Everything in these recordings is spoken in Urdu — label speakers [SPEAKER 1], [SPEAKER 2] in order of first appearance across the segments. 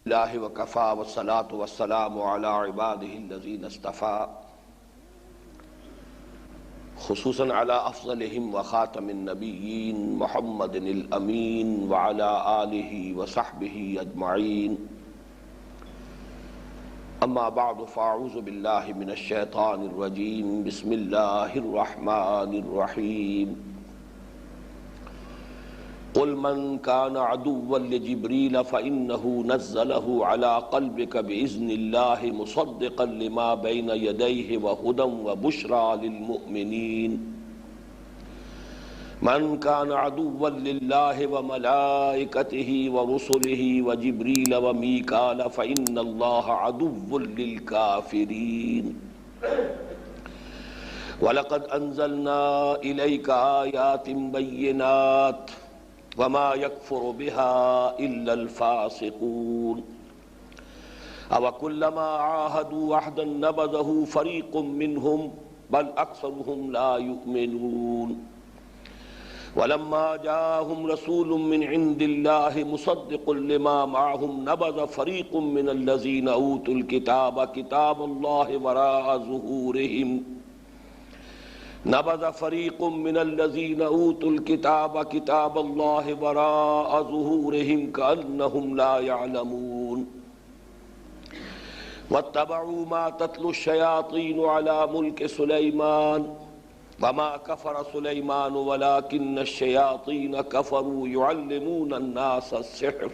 [SPEAKER 1] اللہ وکفا والصلاة والسلام علی عبادہ الذین اصطفیٰ خصوصاً علی افضلہم وخاتم النبیین محمد الامین وعلی آلہ وصحبہ اجمعین اما بعد فاعوذ باللہ من الشیطان الرجیم بسم اللہ الرحمن الرحیم قل من كان عدوا لجبريل فإنه نزله على قلبك بإذن الله مصدقا لما بين يديه وهدى وبشرى للمؤمنين من كان عدوا لله وملائكته ورسله وجبريل وميكال فإن الله عدو للكافرين ولقد أنزلنا إليك آيات بينات وما يكفر بها إلا الفاسقون أوكلما عاهدوا عهدا نبذه فريق منهم بل أكثرهم لا يؤمنون ولما جاءهم رسول من عند الله مصدق لما معهم نبذ فريق من الذين أوتوا الكتاب كتاب الله وراء ظهورهم نبذ فريق من الذين أوتوا الكتاب كتاب الله وراء ظهورهم كأنهم لا يعلمون واتبعوا ما تتلو الشياطين على ملك سليمان وما كفر سليمان ولكن الشياطين كفروا يعلمون الناس السحر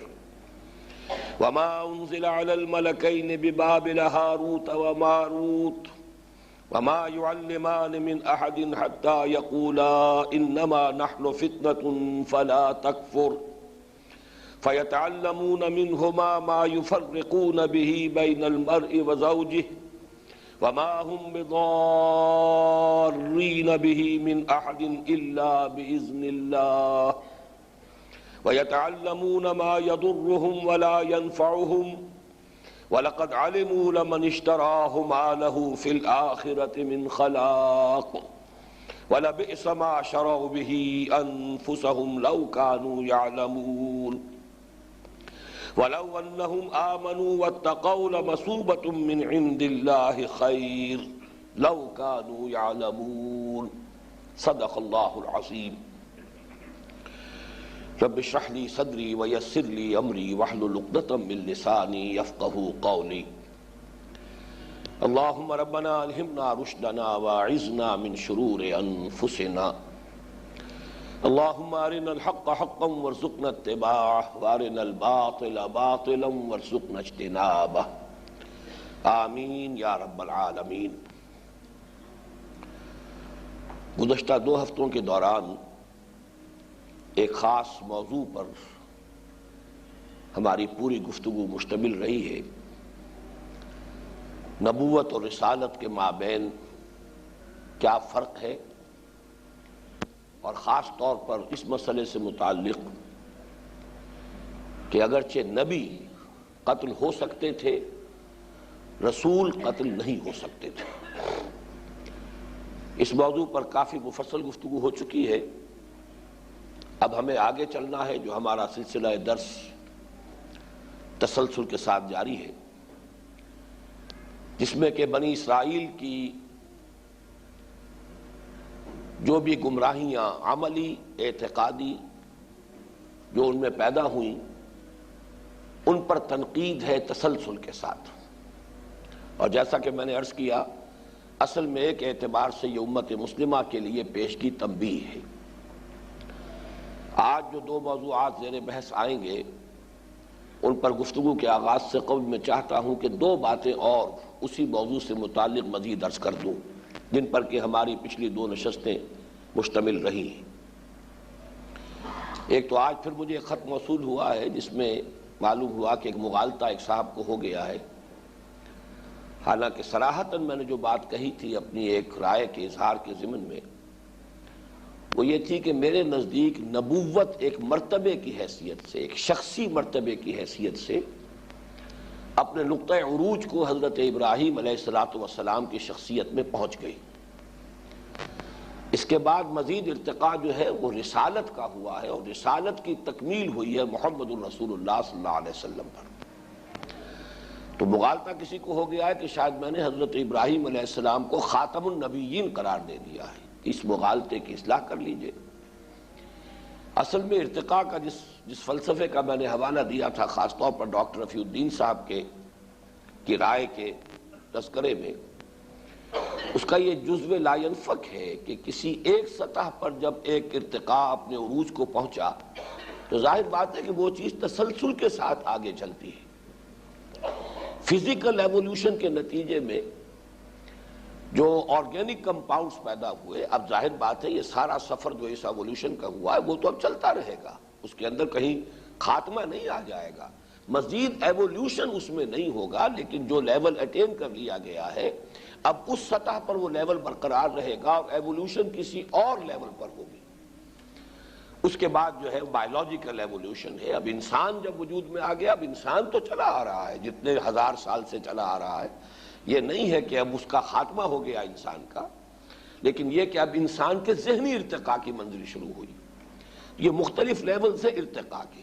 [SPEAKER 1] وما أنزل على الملكين ببابل هاروت وماروت وما يعلمان من أحد حتى يقولا إنما نحن فتنة فلا تكفر فيتعلمون منهما ما يفرقون به بين المرء وزوجه وما هم بضارين به من أحد إلا بإذن الله ويتعلمون ما يضرهم ولا ينفعهم وَلَقَدْ عَلِمُوا لَمَنِ اشْتَرَاهُ مَا لَهُ فِي الْآخِرَةِ مِنْ خَلَاقٍ وَلَبِئْسَ مَا شَرَوْا بِهِ أَنفُسَهُمْ لَوْ كَانُوا يَعْلَمُونَ وَلَوْ أَنَّهُمْ آمَنُوا وَاتَّقَوْا لَمَثُوبَةٌ مِّنْ عِندِ اللَّهِ خَيْرٌ لَوْ كَانُوا يَعْلَمُونَ صدق اللہ العظیم رب اشرح لي صدري ويسر لي امري واحلل عقدة من لساني يفقهوا قولي اللهم ربنا الهمنا رشدنا واعذنا من شرور انفسنا اللهم ارنا الحق حقا وارزقنا اتباعه وارنا الباطل باطلا وارزقنا اجتنابه آمین یا رب العالمین۔ گزشتہ 2 ہفتوں کے دوران ایک خاص موضوع پر ہماری پوری گفتگو مشتمل رہی ہے، نبوت اور رسالت کے مابین کیا فرق ہے، اور خاص طور پر اس مسئلے سے متعلق کہ اگرچہ نبی قتل ہو سکتے تھے، رسول قتل نہیں ہو سکتے تھے۔ اس موضوع پر کافی مفصل گفتگو ہو چکی ہے، اب ہمیں آگے چلنا ہے، جو ہمارا سلسلہ درس تسلسل کے ساتھ جاری ہے، جس میں کہ بنی اسرائیل کی جو بھی گمراہیاں عملی اعتقادی جو ان میں پیدا ہوئیں، ان پر تنقید ہے تسلسل کے ساتھ۔ اور جیسا کہ میں نے عرض کیا، اصل میں ایک اعتبار سے یہ امت مسلمہ کے لیے پیش کی تنبیہ ہے۔ آج جو 2 موضوعات زیر بحث آئیں گے، ان پر گفتگو کے آغاز سے قبل میں چاہتا ہوں کہ 2 باتیں اور اسی موضوع سے متعلق مزید عرض کر دوں، جن پر کہ ہماری پچھلی 2 نشستیں مشتمل رہی ہیں۔ ایک تو آج پھر مجھے ایک خط موصول ہوا ہے، جس میں معلوم ہوا کہ ایک مغالطہ ایک صاحب کو ہو گیا ہے، حالانکہ صراحتاً میں نے جو بات کہی تھی اپنی ایک رائے کے اظہار کے ضمن میں، وہ یہ تھی کہ میرے نزدیک نبوت ایک مرتبے کی حیثیت سے، ایک شخصی مرتبے کی حیثیت سے اپنے نقطہ عروج کو حضرت ابراہیم علیہ السلام کی شخصیت میں پہنچ گئی۔ اس کے بعد مزید ارتقاء جو ہے وہ رسالت کا ہوا ہے، اور رسالت کی تکمیل ہوئی ہے محمد الرسول اللہ صلی اللہ علیہ وسلم پر۔ تو مغالطہ کسی کو ہو گیا ہے کہ شاید میں نے حضرت ابراہیم علیہ السلام کو خاتم النبیین قرار دے دیا ہے، اس مغالطے کی اصلاح کر لیجئے۔ اصل میں ارتقاء کا جس فلسفے کا میں نے حوالہ دیا تھا، خاص طور پر ڈاکٹر رفیع الدین صاحب کی رائے کے تذکرے میں، اس کا یہ جزو لا ینفک ہے کہ کسی ایک سطح پر جب ایک ارتقاء اپنے عروج کو پہنچا تو ظاہر بات ہے کہ وہ چیز تسلسل کے ساتھ آگے چلتی ہے۔ فزیکل ایوولوشن کے نتیجے میں جو آرگینک کمپاؤنڈز پیدا ہوئے، اب ظاہر بات ہے یہ سارا سفر جو اس ایوولوشن کا ہوا ہے وہ تو اب چلتا رہے گا، اس کے اندر کہیں خاتمہ نہیں آ جائے گا، مزید ایوولوشن اس میں نہیں ہوگا، لیکن جو لیول اٹین کر لیا گیا ہے اب اس سطح پر وہ لیول برقرار رہے گا اور ایوولوشن کسی اور لیول پر ہوگی۔ اس کے بعد جو ہے بائیولوجیکل ایوولوشن ہے، اب انسان جب وجود میں آ گیا، اب انسان تو چلا آ رہا ہے جتنے ہزار سال سے چلا آ رہا ہے، یہ نہیں ہے کہ اب اس کا خاتمہ ہو گیا انسان کا، لیکن یہ کہ اب انسان کے ذہنی ارتقاء کی منزل شروع ہوئی، یہ مختلف لیول سے ارتقاء کی۔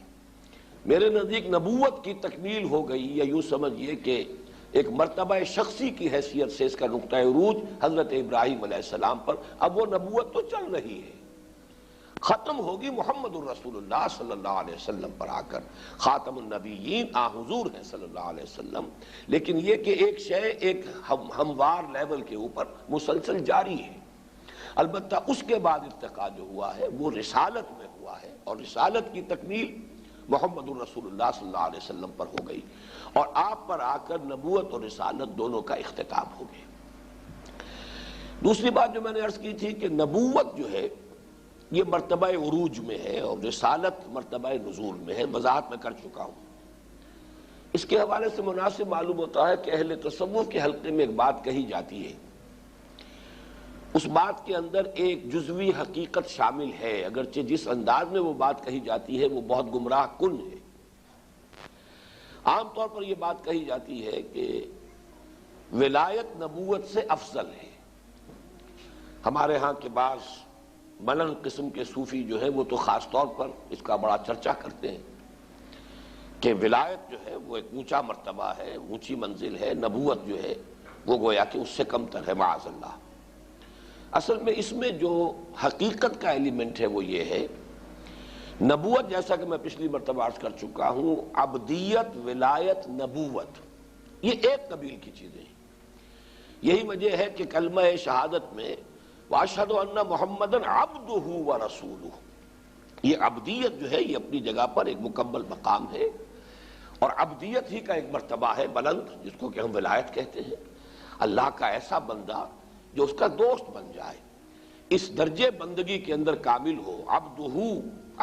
[SPEAKER 1] میرے نزدیک نبوت کی تکمیل ہو گئی، یا یوں سمجھیے کہ ایک مرتبہ شخصی کی حیثیت سے اس کا نقطہ عروج حضرت ابراہیم علیہ السلام پر، اب وہ نبوت تو چل رہی ہے، ختم ہوگی محمد الرسول اللہ صلی اللہ علیہ وسلم پر آ کر، خاتم النبیین آ حضور ہیں صلی اللہ علیہ وسلم، لیکن یہ کہ ایک شے ایک ہموار لیول کے اوپر مسلسل جاری ہے۔ البتہ اس کے بعد ارتقاء جو ہوا ہے وہ رسالت میں ہوا ہے، اور رسالت کی تکمیل محمد الرسول اللہ صلی اللہ علیہ وسلم پر ہو گئی، اور آپ پر آ کر نبوت اور رسالت دونوں کا اختتام ہو گیا۔ دوسری بات جو میں نے عرض کی تھی کہ نبوت جو ہے یہ مرتبہ عروج میں ہے اور رسالت مرتبہ نزول میں ہے، وضاحت میں کر چکا ہوں۔ اس کے حوالے سے مناسب معلوم ہوتا ہے کہ اہل تصوف کے حلقے میں ایک بات کہی جاتی ہے، اس بات کے اندر ایک جزوی حقیقت شامل ہے، اگرچہ جس انداز میں وہ بات کہی جاتی ہے وہ بہت گمراہ کن ہے۔ عام طور پر یہ بات کہی جاتی ہے کہ ولایت نبوت سے افضل ہے۔ ہمارے ہاں کے بعض ملن قسم کے صوفی جو ہیں وہ تو خاص طور پر اس کا بڑا چرچا کرتے ہیں کہ ولایت جو ہے وہ ایک اونچا مرتبہ ہے، اونچی منزل ہے، نبوت جو ہے وہ گویا کہ اس سے کم تر ہے، معاذ اللہ۔ اصل میں اس میں جو حقیقت کا ایلیمنٹ ہے وہ یہ ہے، نبوت جیسا کہ میں پچھلی مرتبہ عرض کر چکا ہوں، عبدیت، ولایت، نبوت یہ ایک قبیل کی چیزیں ہیں۔ یہی وجہ ہے کہ کلمہ شہادت میں وَأَشْهَدُ أَنَّ مُحَمَّدًا عَبْدُهُ وَرَسُولُهُ، یہ عبدیت جو ہے یہ اپنی جگہ پر ایک مکمل مقام ہے، اور عبدیت ہی کا ایک مرتبہ ہے بلند جس کو کہ ہم ولایت کہتے ہیں، اللہ کا ایسا بندہ جو اس کا دوست بن جائے، اس درجے بندگی کے اندر کامل ہو، عبدہ،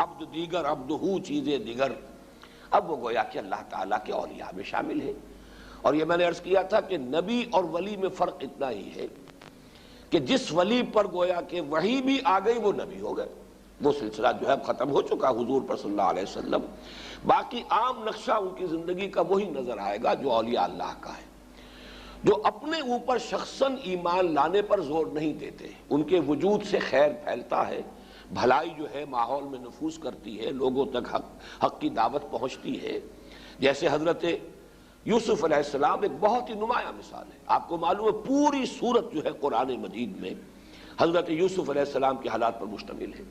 [SPEAKER 1] عبد دیگر، عبدہ چیزیں دیگر، اب وہ گویا کہ اللہ تعالیٰ کے اولیاء میں شامل ہے۔ اور یہ میں نے عرض کیا تھا کہ نبی اور ولی میں فرق اتنا ہی ہے کہ جس ولی پر گویا کہ وحی بھی آ گئی وہ نبی ہو گئے، وہ سلسلہ جو ہے ختم ہو چکا حضور پر صلی اللہ علیہ وسلم، باقی عام نقشہ ان کی زندگی کا وہی نظر آئے گا جو اولیاء اللہ کا ہے، جو اپنے اوپر شخصاً ایمان لانے پر زور نہیں دیتے، ان کے وجود سے خیر پھیلتا ہے، بھلائی جو ہے ماحول میں نفوذ کرتی ہے، لوگوں تک حق کی دعوت پہنچتی ہے۔ جیسے حضرت یوسف علیہ السلام ایک بہت ہی نمایاں مثال ہے، آپ کو معلوم ہے پوری سورت جو ہے قرآن مجید میں حضرت یوسف علیہ السلام کے حالات پر مشتمل ہے،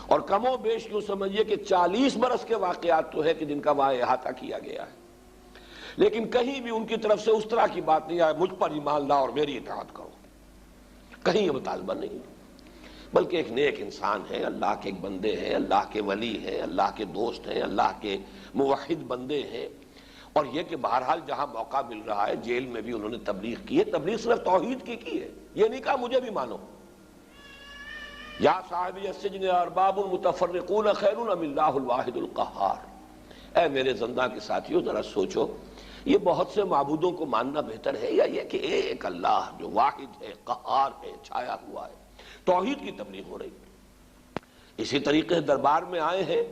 [SPEAKER 1] اور کم و بیش یوں سمجھیے کہ 40 برس کے واقعات تو ہے کہ جن کا وہاں احاطہ کیا گیا ہے، لیکن کہیں بھی ان کی طرف سے اس طرح کی بات نہیں آئی مجھ پر ایمان لا اور میری اطاعت کرو، کہیں یہ مطالبہ نہیں، بلکہ ایک نیک انسان ہے، اللہ کے ایک بندے ہیں، اللہ کے ولی ہیں، اللہ کے دوست ہیں، اللہ کے موحد بندے ہیں، اور یہ کہ بہرحال جہاں موقع مل رہا ہے جیل میں بھی انہوں نے تبلیغ کی ہے، تبلیغ صرف توحید کی ہے، یہ نہیں کہا مجھے بھی مانو، یا صاحبی السجن ارباب متفرقون خیر ام اللہ الواحد القہار، اے میرے زندہ کے ساتھیوں ذرا سوچو یہ بہت سے معبودوں کو ماننا بہتر ہے یا یہ کہ ایک اللہ جو واحد ہے، قہار ہے، چھایا ہوا ہے، توحید کی تبلیغ ہو رہی۔ اسی طریقے سے دربار میں آئے ہیں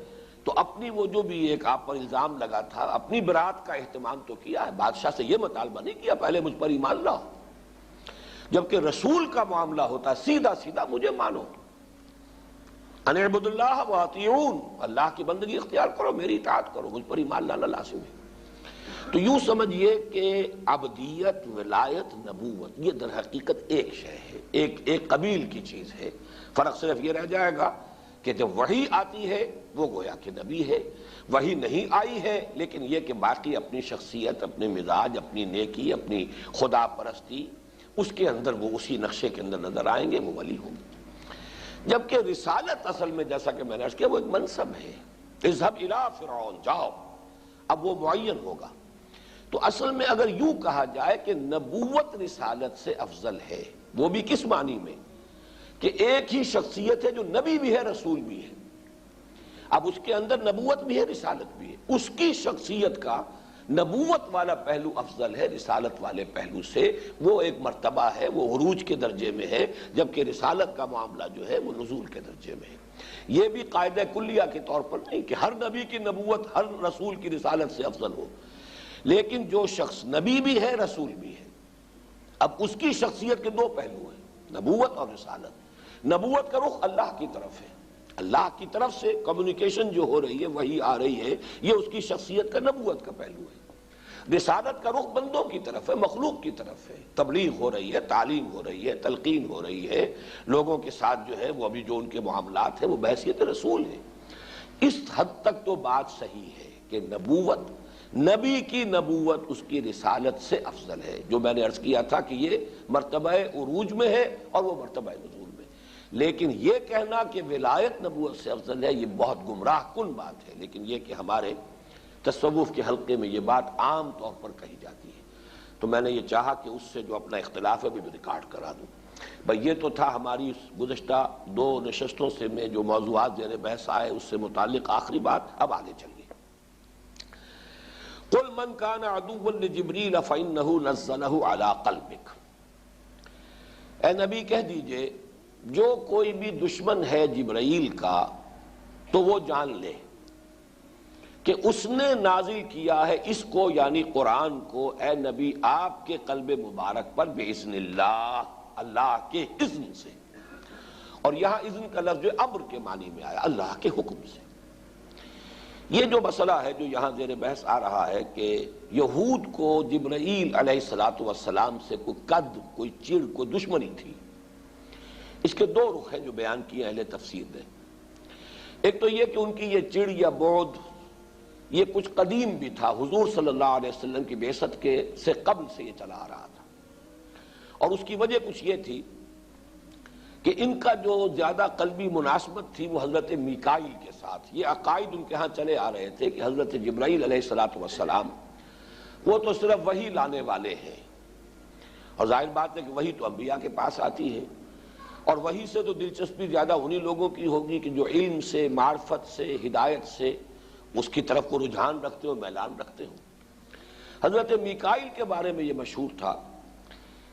[SPEAKER 1] تو اپنی وہ جو بھی ایک آپ پر الزام لگا تھا اپنی برات کا اہتمام تو کیا ہے، بادشاہ سے یہ مطالبہ نہیں کیا پہلے مجھ پر ایمان لاؤ، جبکہ رسول کا معاملہ ہوتا سیدھا سیدھا مجھے مانو، ان اعبدوا اللہ واطیعون، اللہ کی بندگی اختیار کرو، میری اطاعت کرو، مجھ پر ایمان لانا لازم ہے۔ تو یوں سمجھئے کہ عبدیت، ولایت، نبوت یہ در حقیقت ایک شے ہے، ایک قبیل کی چیز ہے۔ فرق صرف یہ رہ جائے گا کہ جب وحی آتی ہے وہ گویا کہ نبی ہے، وحی نہیں آئی ہے لیکن یہ کہ باقی اپنی شخصیت، اپنے مزاج، اپنی نیکی، اپنی خدا پرستی، اس کے اندر وہ اسی نقشے کے اندر نظر آئیں گے، وہ ولی ہوں گے۔ جبکہ رسالت اصل میں جیسا کہ میں نے عرض کیا وہ ایک منصب ہے، اذهب الى فرعون، جاؤ، اب وہ معین ہوگا۔ تو اصل میں اگر یوں کہا جائے کہ نبوت رسالت سے افضل ہے، وہ بھی کس معنی میں کہ ایک ہی شخصیت ہے جو نبی بھی ہے، رسول بھی ہے، اب اس کے اندر نبوت بھی ہے، رسالت بھی ہے، اس کی شخصیت کا نبوت والا پہلو افضل ہے رسالت والے پہلو سے، وہ ایک مرتبہ ہے، وہ عروج کے درجے میں ہے، جبکہ رسالت کا معاملہ جو ہے وہ نزول کے درجے میں ہے۔ یہ بھی قاعدہ کلیہ کے طور پر نہیں کہ ہر نبی کی نبوت ہر رسول کی رسالت سے افضل ہو، لیکن جو شخص نبی بھی ہے، رسول بھی ہے، اب اس کی شخصیت کے دو پہلو ہیں، نبوت اور رسالت۔ نبوت کا رخ اللہ کی طرف ہے، اللہ کی طرف سے کمیونیکیشن جو ہو رہی ہے، وہی آ رہی ہے، یہ اس کی شخصیت کا نبوت کا پہلو ہے۔ رسالت کا رخ بندوں کی طرف ہے، مخلوق کی طرف ہے، تبلیغ ہو رہی ہے، تعلیم ہو رہی ہے، تلقین ہو رہی ہے، لوگوں کے ساتھ جو ہے وہ ابھی جو ان کے معاملات ہیں وہ بحیثیت رسول ہیں۔ اس حد تک تو بات صحیح ہے کہ نبوت، نبی کی نبوت اس کی رسالت سے افضل ہے، جو میں نے عرض کیا تھا کہ یہ مرتبہ عروج میں ہے اور وہ مرتبہ نزول میں۔ لیکن یہ کہنا کہ ولایت نبوت سے افضل ہے یہ بہت گمراہ کن بات ہے، لیکن یہ کہ ہمارے تصوف کے حلقے میں یہ بات عام طور پر کہی جاتی ہے، تو میں نے یہ چاہا کہ اس سے جو اپنا اختلاف ہے بھی ریکارڈ کرا دوں۔ بھئی یہ تو تھا ہماری گزشتہ دو نشستوں سے میں جو موضوعات زیر بحث آئے اس سے متعلق آخری بات۔ اب آگے چلیے۔ قُلْ مَنْ كَانَ عَدُوًّا لِجِبْرِيلَ فَإِنَّهُ نَزَّلَهُ عَلَىٰ قَلْبِكَ، اے نبی کہہ دیجئے جو کوئی بھی دشمن ہے جبرائیل کا تو وہ جان لے کہ اس نے نازل کیا ہے اس کو، یعنی قرآن کو، اے نبی آپ کے قلب مبارک پر بِإِذْنِ اللہ، اللہ کے اذن سے۔ اور یہاں اذن کا لفظ جو امر کے معنی میں آیا، اللہ کے حکم سے۔ یہ جو مسئلہ ہے جو یہاں زیر بحث آ رہا ہے کہ یہود کو جبرائیل علیہ السلام سے کوئی قد، کوئی چڑ، کوئی دشمنی تھی، اس کے دو رخ ہیں جو بیان کیے اہل تفسیر نے۔ ایک تو یہ کہ ان کی یہ چڑ یا بعد یہ کچھ قدیم بھی تھا، حضور صلی اللہ علیہ وسلم کی بعثت کے سے قبل سے یہ چلا آ رہا تھا، اور اس کی وجہ کچھ یہ تھی کہ ان کا جو زیادہ قلبی مناسبت تھی وہ حضرت میکائیل کے ساتھ، یہ عقائد ان کے ہاں چلے آ رہے تھے کہ حضرت جبرائیل علیہ السلام وہ تو صرف وحی لانے والے ہیں، اور ظاہر بات ہے کہ وحی تو انبیاء کے پاس آتی ہے، اور وحی سے تو دلچسپی زیادہ انہی لوگوں کی ہوگی کہ جو علم سے، معرفت سے، ہدایت سے اس کی طرف کو رجحان رکھتے ہو، میلان رکھتے ہو۔ حضرت میکائیل کے بارے میں یہ مشہور تھا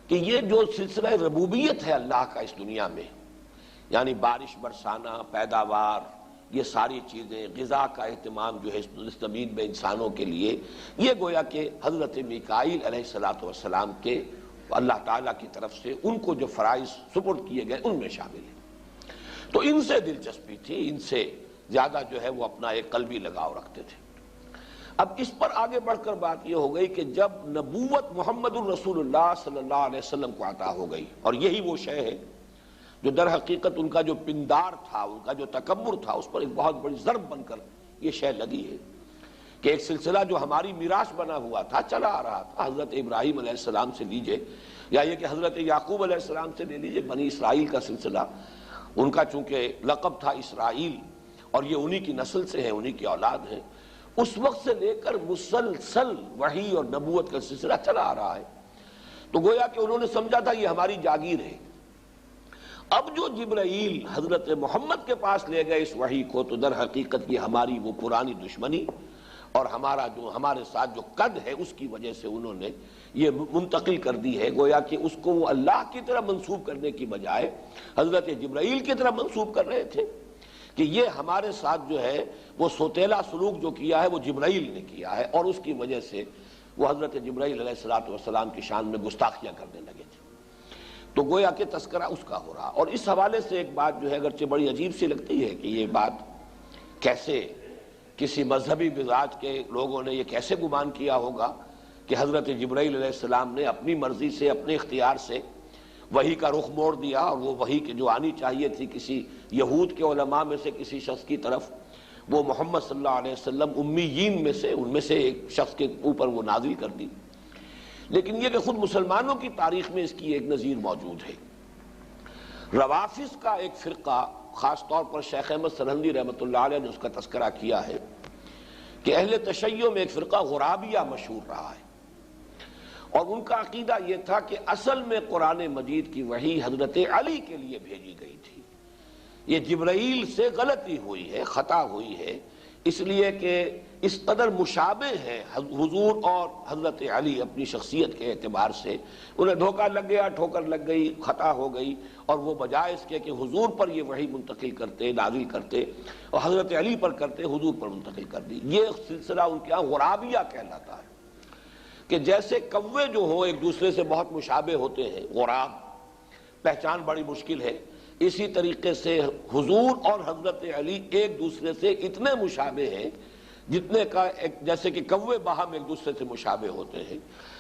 [SPEAKER 1] کہ یہ جو سلسلہ ربوبیت ہے اللہ کا اس دنیا میں، یعنی بارش برسانا، پیداوار، یہ ساری چیزیں، غذا کا اہتمام جو ہے اس زمین میں انسانوں کے لیے، یہ گویا کہ حضرت میکائیل علیہ السلام کے اللہ تعالیٰ کی طرف سے ان کو جو فرائض سپرد کیے گئے ان میں شامل ہے۔ تو ان سے دلچسپی تھی، ان سے زیادہ جو ہے وہ اپنا ایک قلبی لگاؤ رکھتے تھے۔ اب اس پر آگے بڑھ کر بات یہ ہو گئی کہ جب نبوت محمد الرسول اللہ صلی اللہ علیہ وسلم کو عطا ہو گئی، اور یہی وہ شے ہے جو در حقیقت ان کا جو پندار تھا، ان کا جو تکبر تھا، اس پر ایک بہت بڑی ضرب بن کر یہ شے لگی ہے کہ ایک سلسلہ جو ہماری میراث بنا ہوا تھا، چلا آ رہا تھا، حضرت ابراہیم علیہ السلام سے لیجئے یا یہ کہ حضرت یعقوب علیہ السلام سے لے لیجئے، بنی اسرائیل کا سلسلہ، ان کا چونکہ لقب تھا اسرائیل، اور یہ انہی کی نسل سے ہیں، انہی کی اولاد ہیں، اس وقت سے لے کر مسلسل وحی اور نبوت کا سلسلہ چلا آ رہا ہے۔ تو گویا کہ انہوں نے سمجھا تھا یہ ہماری جاگیر ہے۔ اب جو جبرائیل حضرت محمد کے پاس لے گئے اس وحی کو، تو در حقیقت یہ ہماری وہ پرانی دشمنی اور ہمارے ساتھ جو قد ہے اس کی وجہ سے انہوں نے یہ منتقل کر دی ہے، گویا کہ اس کو وہ اللہ کی طرح منسوب کرنے کی بجائے حضرت جبرائیل کی طرح منسوب کر رہے تھے کہ یہ ہمارے ساتھ جو ہے وہ سوتیلا سلوک جو کیا ہے وہ جبرائیل نے کیا ہے، اور اس کی وجہ سے وہ حضرت جبرائیل علیہ السلام کی شان میں گستاخیاں کرنے لگے تھے۔ تو گویا کہ تذکرہ اس کا ہو رہا، اور اس حوالے سے ایک بات جو ہے اگرچہ بڑی عجیب سی لگتی ہے کہ یہ بات کیسے کسی مذہبی مزاج کے لوگوں نے یہ کیسے گمان کیا ہوگا کہ حضرت جبرائیل علیہ السلام نے اپنی مرضی سے اپنے اختیار سے وحی کا رخ موڑ دیا، اور وہ وحی جو آنی چاہیے تھی کسی یہود کے علماء میں سے کسی شخص کی طرف، وہ محمد صلی اللہ علیہ وسلم امیین میں سے ان میں سے ایک شخص کے اوپر وہ نازل کر دی۔ لیکن یہ کہ خود مسلمانوں کی تاریخ میں اس کی ایک نظیر موجود ہے۔ روافض کا ایک فرقہ، خاص طور پر شیخ احمد سرہندی رحمۃ اللہ علیہ نے اس کا تذکرہ کیا ہے کہ اہل تشیع میں ایک فرقہ غرابیہ مشہور رہا ہے، اور ان کا عقیدہ یہ تھا کہ اصل میں قرآن مجید کی وحی حضرت علی کے لیے بھیجی گئی تھی، یہ جبرائیل سے غلطی ہوئی ہے، خطا ہوئی ہے، اس لیے کہ اس قدر مشابہ ہیں حضور اور حضرت علی اپنی شخصیت کے اعتبار سے، انہیں دھوکہ لگ گیا، ٹھوکر لگ گئی، خطا ہو گئی، اور وہ بجائے اس کے کہ حضور پر یہ وحی منتقل کرتے، نازل کرتے، اور حضرت علی پر کرتے، حضور پر منتقل کر دی۔ یہ سلسلہ ان کے یہاں غرابیہ کہلاتا ہے، کہ جیسے کوے جو ہوں ایک دوسرے سے بہت مشابہ ہوتے ہیں، غراب، پہچان بڑی مشکل ہے، اسی طریقے سے حضور اور حضرت علی ایک دوسرے سے اتنے مشابہ ہیں جتنے کا جیسے کہ کوے باہم ایک دوسرے سے مشابہ ہوتے ہیں۔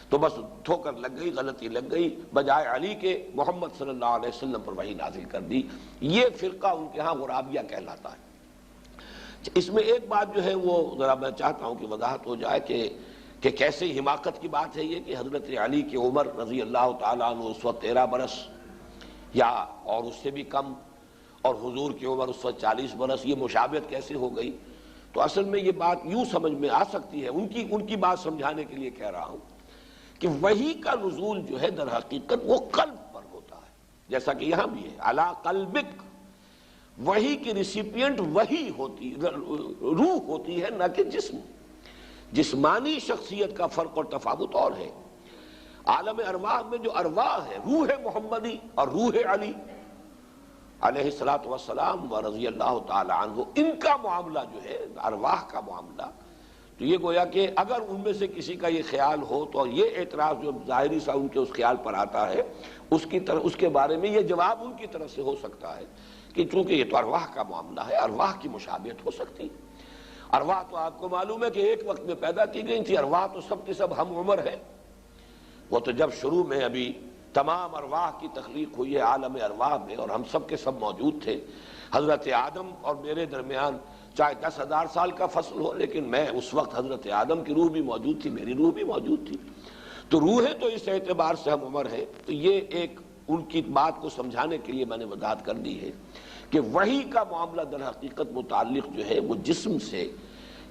[SPEAKER 1] تو بس ٹھوکر لگ گئی، غلطی لگ گئی، بجائے علی کے محمد صلی اللہ علیہ وسلم پر وحی نازل کر دی۔ یہ فرقہ ان کے ہاں غرابیہ کہلاتا ہے۔ اس میں ایک بات جو ہے وہ ذرا میں چاہتا ہوں کہ وضاحت ہو جائے کہ کیسے حماقت کی بات ہے یہ کہ حضرت علی کی عمر رضی اللہ تعالیٰ عنہ اس وقت 13 برس یا اور اس سے بھی کم، اور حضور کی عمر اس وقت 40 برس، یہ مشابہت کیسے ہو گئی؟ تو اصل میں یہ بات یوں سمجھ میں آ سکتی ہے، ان کی بات سمجھانے کے لیے کہہ رہا ہوں کہ وحی کا نزول جو ہے در حقیقت وہ قلب پر ہوتا ہے، جیسا کہ یہاں بھی ہے علی قلبک، وحی کی ریسیپینٹ وحی ہوتی، روح ہوتی ہے، نہ کہ جسم۔ جسمانی شخصیت کا فرق اور تفاوت اور ہے۔ عالم ارواح میں جو ارواح ہے، روح محمدی اور روح علی علیہ الصلوۃ والسلام و رضی اللہ تعالی عنہ، ان کا معاملہ جو ہے ارواح کا معاملہ، تو یہ گویا کہ اگر ان میں سے کسی کا یہ خیال ہو تو یہ اعتراض جو ظاہری سا ان کے اس خیال پر آتا ہے، اس کے بارے میں یہ جواب ان کی طرف سے ہو سکتا ہے کہ چونکہ یہ تو ارواح کا معاملہ ہے، ارواح کی مشابہت ہو سکتی ہے۔ ارواح تو آپ کو معلوم ہے کہ ایک وقت میں پیدا کی گئی تھی، ارواح تو سب کے سب ہم عمر ہے۔ وہ تو جب شروع میں ابھی تمام ارواح کی تخلیق ہوئی ہے عالم ارواح میں، اور ہم سب کے سب موجود تھے، حضرت آدم اور میرے درمیان چاہے 10,000 سال کا فصل ہو، لیکن میں اس وقت حضرت آدم کی روح بھی موجود تھی، میری روح بھی موجود تھی، تو روحیں تو اس اعتبار سے ہم عمر ہے۔ تو یہ ایک ان کی بات کو سمجھانے کے لیے میں نے وضاحت کر دی ہے کہ وحی کا معاملہ در حقیقت متعلق جو ہے وہ جسم سے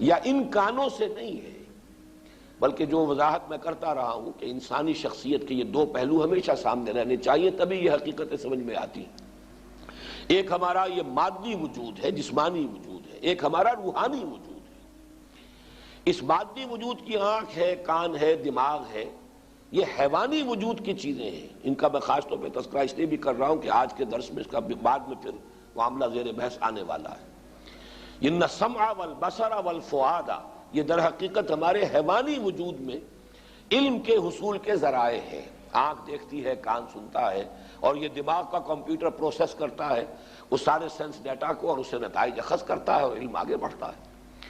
[SPEAKER 1] یا ان کانوں سے نہیں ہے، بلکہ جو وضاحت میں کرتا رہا ہوں کہ انسانی شخصیت کے یہ دو پہلو ہمیشہ سامنے رہنے چاہیے، تبھی یہ حقیقتیں سمجھ میں آتی ہیں۔ ایک ہمارا یہ مادی وجود ہے، جسمانی وجود ہے، ایک ہمارا روحانی وجود ہے۔ اس مادی وجود کی آنکھ ہے، کان ہے، دماغ ہے، یہ حیوانی وجود کی چیزیں ہیں، ان کا میں خاص طور پہ تذکرہ اس لیے بھی کر رہا ہوں کہ آج کے درس میں اس کا بعد میں پھر معاملہ زیر بحث آنے والا ہے۔ ان السمع والبصر والفؤاد، یہ در حقیقت ہمارے حیوانی وجود میں علم کے حصول کے ذرائع ہیں۔ آنکھ دیکھتی ہے، کان سنتا ہے، اور یہ دماغ کا کمپیوٹر پروسیس کرتا ہے اس سارے سینس ڈیٹا کو، اور اسے نتائج اخذ کرتا ہے، اور علم آگے بڑھتا ہے۔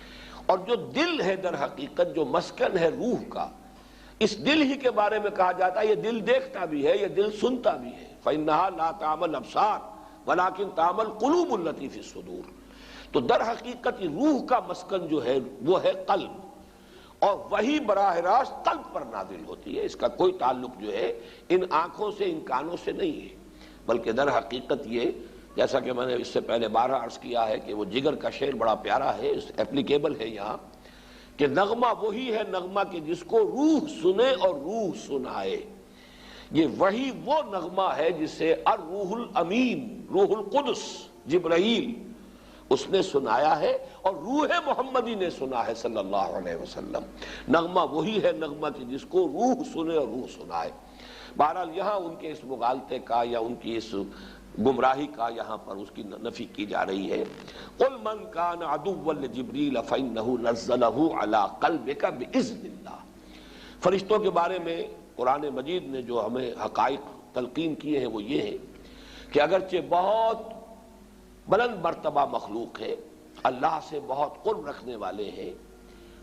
[SPEAKER 1] اور جو دل ہے در حقیقت جو مسکن ہے روح کا، اس دل ہی کے بارے میں کہا جاتا ہے یہ دل دیکھتا بھی ہے، یہ دل سنتا بھی ہے۔ فَإِنَّهَا لَا تَعْمَى الْأَبْصَارُ وَلَكِنْ تَعْمَى الْقُلُوبُ الَّتِي فِي الصُّدُورِ۔ تو در حقیقت روح کا مسکن جو ہے وہ ہے قلب، اور وہی براہ راست قلب پر نازل ہوتی ہے، اس کا کوئی تعلق جو ہے ان آنکھوں سے، ان کانوں سے نہیں ہے، بلکہ در حقیقت یہ جیسا کہ میں نے اس سے پہلے بارہ عرض کیا ہے کہ وہ جگر کا شعر بڑا پیارا ہے، اپلیکیبل ہے یہاں، کہ نغمہ وہی ہے نغمہ کہ جس کو روح سنے اور روح سنائے۔ یہ وہی وہ نغمہ ہے جسے الروح الامین، روح القدس جبرائیل اس نے سنایا ہے، اور روح محمدی نے سنا ہے صلی اللہ علیہ وسلم۔ نغمہ وہی ہے نغمہ کہ جس کو روح سنے اور روح سنائے۔ بہرحال یہاں ان کے اس مغالطے کا یا ان کی اس گمراہی کا یہاں پر اس کی نفی کی جا رہی ہے۔ قُلْ مَنْ كَانَ عَدُوًّا لِجِبْرِيلَ فَإِنَّهُ نَزَّلَهُ عَلَىٰ قَلْبِكَ بِإِذْنِ اللَّهِ۔ فرشتوں کے بارے میں قرآن مجید نے جو ہمیں حقائق تلقین کیے ہیں وہ یہ ہے کہ اگرچہ بہت بلند مرتبہ مخلوق ہے، اللہ سے بہت قرب رکھنے والے ہیں،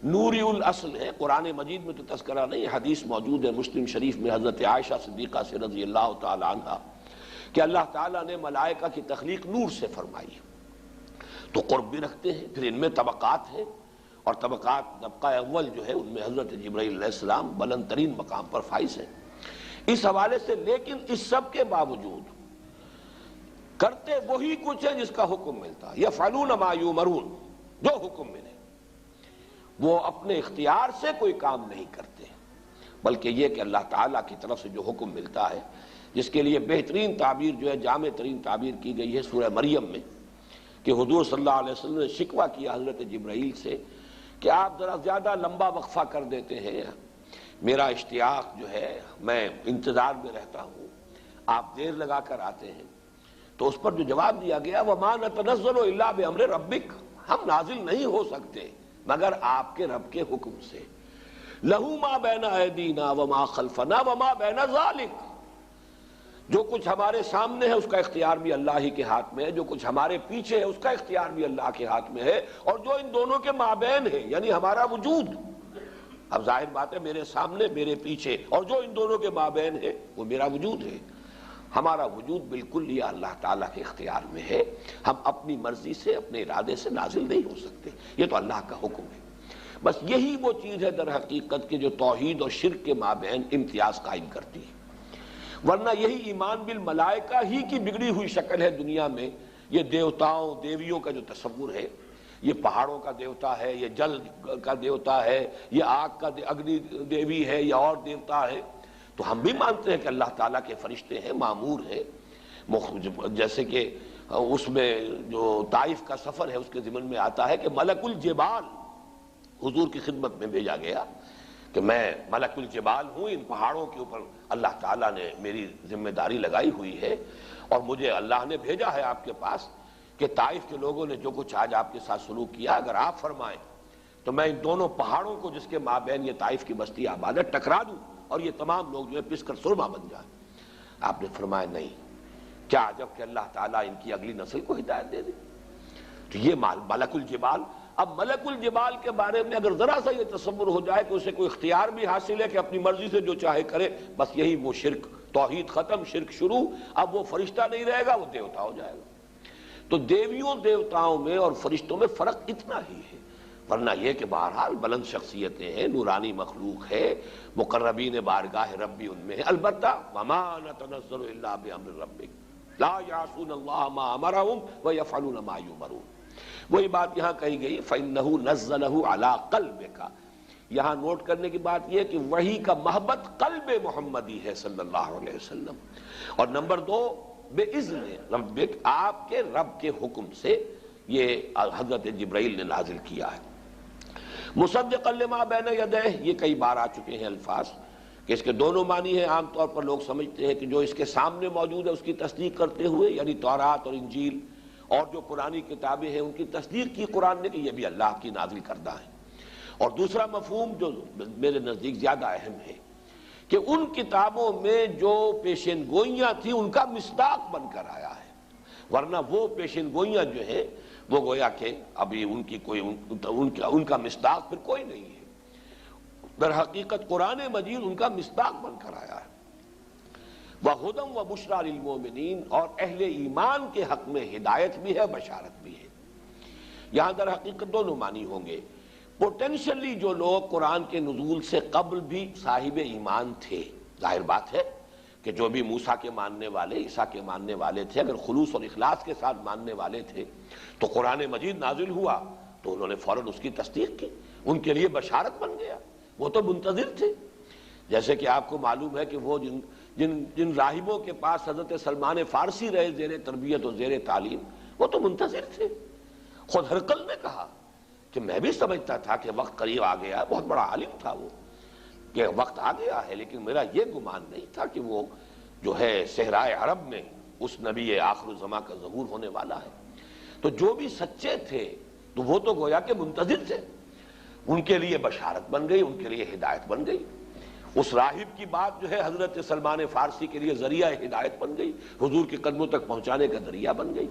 [SPEAKER 1] نوری الاصل ہے۔ قرآن مجید میں تو تذکرہ نہیں، حدیث موجود ہے مسلم شریف میں حضرت عائشہ صدیقہ سے رضی اللہ تعالی عنہ کہ اللہ تعالیٰ نے ملائکہ کی تخلیق نور سے فرمائی، تو قرب بھی رکھتے ہیں۔ پھر ان میں طبقات ہیں، اور طبقہ اول جو ہے ان میں حضرت جبرائیل علیہ السلام بلند ترین مقام پر فائز ہیں اس حوالے سے۔ لیکن اس سب کے باوجود کرتے وہی کچھ ہے جس کا حکم ملتا ہے، یفعلون ما یؤمرون، جو حکم ملے وہ اپنے اختیار سے کوئی کام نہیں کرتے، بلکہ یہ کہ اللہ تعالیٰ کی طرف سے جو حکم ملتا ہے، جس کے لیے بہترین تعبیر جو ہے جامع ترین تعبیر کی گئی ہے سورہ مریم میں، کہ حضور صلی اللہ علیہ وسلم نے شکوہ کیا حضرت جبرائیل سے کہ آپ ذرا زیادہ لمبا وقفہ کر دیتے ہیں، میرا اشتیاق جو ہے میں انتظار میں رہتا ہوں، آپ دیر لگا کر آتے ہیں۔ تو اس پر جو جواب دیا گیا وَمَا نَتَنَزَّلُ إِلَّا بِأَمْرِ رَبِّكَ، ہم نازل نہیں ہو سکتے مگر آپ کے رب کے حکم سے۔ لَهُ مَا بَيْنَ أَيْدِينَا وَمَا خَلْفَنَا وَمَا بَيْنَ ذَلِكَ، جو کچھ ہمارے سامنے ہے اس کا اختیار بھی اللہ ہی کے ہاتھ میں ہے، جو کچھ ہمارے پیچھے ہے اس کا اختیار بھی اللہ کے ہاتھ میں ہے، اور جو ان دونوں کے مابین ہے یعنی ہمارا وجود، اب ظاہر بات ہے میرے سامنے میرے پیچھے اور جو ان دونوں کے مابین ہے وہ میرا وجود ہے، ہمارا وجود بالکل یہ اللہ تعالیٰ کے اختیار میں ہے، ہم اپنی مرضی سے اپنے ارادے سے نازل نہیں ہو سکتے، یہ تو اللہ کا حکم ہے۔ بس یہی وہ چیز ہے در حقیقت کہ جو توحید اور شرک کے مابین امتیاز قائم کرتی ہے، ورنہ یہی ایمان بالملائکہ ہی کی بگڑی ہوئی شکل ہے دنیا میں۔ یہ دیوتاؤں دیویوں کا جو تصور ہے، یہ پہاڑوں کا دیوتا ہے، یہ جل کا دیوتا ہے، یہ آگ کا اگنی دیوی ہے یا اور دیوتا ہے، تو ہم بھی مانتے ہیں کہ اللہ تعالیٰ کے فرشتے ہیں، معمور ہیں، جیسے کہ اس میں جو طائف کا سفر ہے اس کے ضمن میں آتا ہے کہ ملک الجبال حضور کی خدمت میں بھیجا گیا کہ میں ملک الجبال ہوں، ان پہاڑوں کے اوپر اللہ تعالیٰ نے میری ذمہ داری لگائی ہوئی ہے، اور مجھے اللہ نے بھیجا ہے آپ کے پاس کہ طائف کے لوگوں نے جو کچھ آج آپ کے ساتھ سلوک کیا، اگر آپ فرمائیں تو میں ان دونوں پہاڑوں کو جس کے مابین یہ طائف کی بستی آباد ہے ٹکرا دوں اور یہ تمام لوگ جو ہے پس کر سرما بن جائیں۔ آپ نے فرمایا نہیں، کیا عجب کہ اللہ تعالیٰ ان کی اگلی نسل کو ہدایت دے دے۔ تو یہ ملک الجبال، اب ملک الجبال کے بارے میں اگر ذرا سا یہ تصور ہو جائے کہ اسے کوئی اختیار بھی حاصل ہے کہ اپنی مرضی سے جو چاہے کرے، بس یہی وہ شرک، توحید ختم، شرک شروع، اب وہ فرشتہ نہیں رہے گا، وہ دیوتا ہو جائے گا۔ تو دیویوں دیوتاؤں میں اور فرشتوں میں فرق اتنا ہی ہے، ورنہ یہ کہ بہرحال بلند شخصیتیں ہیں، نورانی مخلوق ہے، مقربین بارگاہ ربی ان میں ہے۔ البتہ وما نتنزل الا بامر ربک لا یعصون اللہ ما امرهم ویفعلون ما یؤمرون۔ وہی بات یہاں کہی گئی فإنہ نزلہ علی قلبک، یہاں نوٹ کرنے کی بات یہ کہ وحی کا محبت قلب محمدی ہے صلی اللہ علیہ وسلم، اور نمبر دو بِإِذْنِ ربک، آپ کے رب کے حکم سے یہ حضرت جبرائیل نے نازل کیا ہے۔ مصدقا لما بین یدیہ، یہ کئی بار آ چکے ہیں الفاظ کہ اس کے دونوں معنی ہیں۔ عام طور پر لوگ سمجھتے ہیں کہ جو اس کے سامنے موجود ہے اس کی تصدیق کرتے ہوئے، یعنی تورات اور انجیل اور جو پرانی کتابیں ہیں ان کی تصدیق کی قرآن نے کہ یہ بھی اللہ کی نازل کردہ ہے۔ اور دوسرا مفہوم جو میرے نزدیک زیادہ اہم ہے کہ ان کتابوں میں جو پیشین گوئیاں تھیں ان کا مصداق بن کر آیا ہے، ورنہ وہ پیشین گوئیاں جو ہیں وہ گویا کہ ابھی ان کی کوئی ان کا مصداق پھر کوئی نہیں ہے۔ در حقیقت قرآن مجید ان کا مصداق بن کر آیا ہے۔ وَهُدًى وَبُشْرَى لِلْمُؤْمِنِينَ، اور اہل ایمان کے حق میں ہدایت بھی ہے، بشارت بھی ہے۔ یہاں در حقیقت دونوں معنی ہوں گے۔ پوٹینشلی جو لوگ قرآن کے نزول سے قبل بھی صاحب ایمان تھے، ظاہر بات ہے کہ جو بھی موسیٰ کے ماننے والے، عیسیٰ کے ماننے والے تھے، اگر خلوص اور اخلاص کے ساتھ ماننے والے تھے تو قرآن مجید نازل ہوا تو انہوں نے فوراً اس کی تصدیق کی، ان کے لیے بشارت بن گیا، وہ تو منتظر تھے۔ جیسے کہ آپ کو معلوم ہے کہ وہ جن راہبوں کے پاس حضرت سلمان فارسی رہے زیر تربیت اور زیر تعلیم، وہ تو منتظر تھے۔ خود ہرقل نے کہا کہ میں بھی سمجھتا تھا کہ وقت قریب آ گیا، بہت بڑا عالم تھا وہ، کہ وقت آ گیا ہے، لیکن میرا یہ گمان نہیں تھا کہ وہ جو ہے صحرائے عرب میں اس نبی آخر الزماں کا ظہور ہونے والا ہے۔ تو جو بھی سچے تھے تو وہ تو گویا کہ منتظر تھے، ان کے لیے بشارت بن گئی، ان کے لیے ہدایت بن گئی۔ اس راہب کی بات جو ہے حضرت سلمان فارسی کے لیے ذریعہ ہدایت بن گئی، حضور کے قدموں تک پہنچانے کا ذریعہ بن گئی۔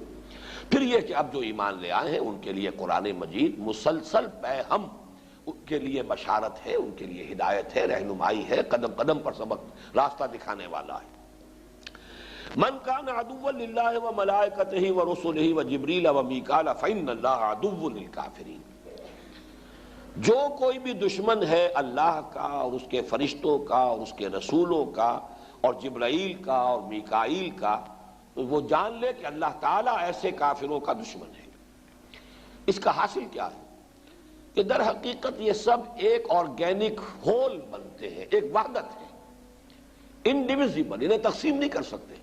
[SPEAKER 1] پھر یہ کہ اب جو ایمان لے آئے ہیں ان کے لیے قرآن مجید مسلسل پیغام، ان کے لیے بشارت ہے، ان کے لیے ہدایت ہے، رہنمائی ہے، قدم قدم پر سبق راستہ دکھانے والا ہے۔ من کان عدوا للہ وملائکتہ ورسلہ وجبریل ومیکال فإن اللہ عدو للکافرین۔ جو کوئی بھی دشمن ہے اللہ کا اور اس کے فرشتوں کا اور اس کے رسولوں کا اور جبرائیل کا اور میکائیل کا، وہ جان لے کہ اللہ تعالیٰ ایسے کافروں کا دشمن ہے۔ اس کا حاصل کیا ہے کہ در حقیقت یہ سب ایک آرگینک ہول بنتے ہیں، ایک وحدت ہے، انڈیویزیبل، انہیں تقسیم نہیں کر سکتے۔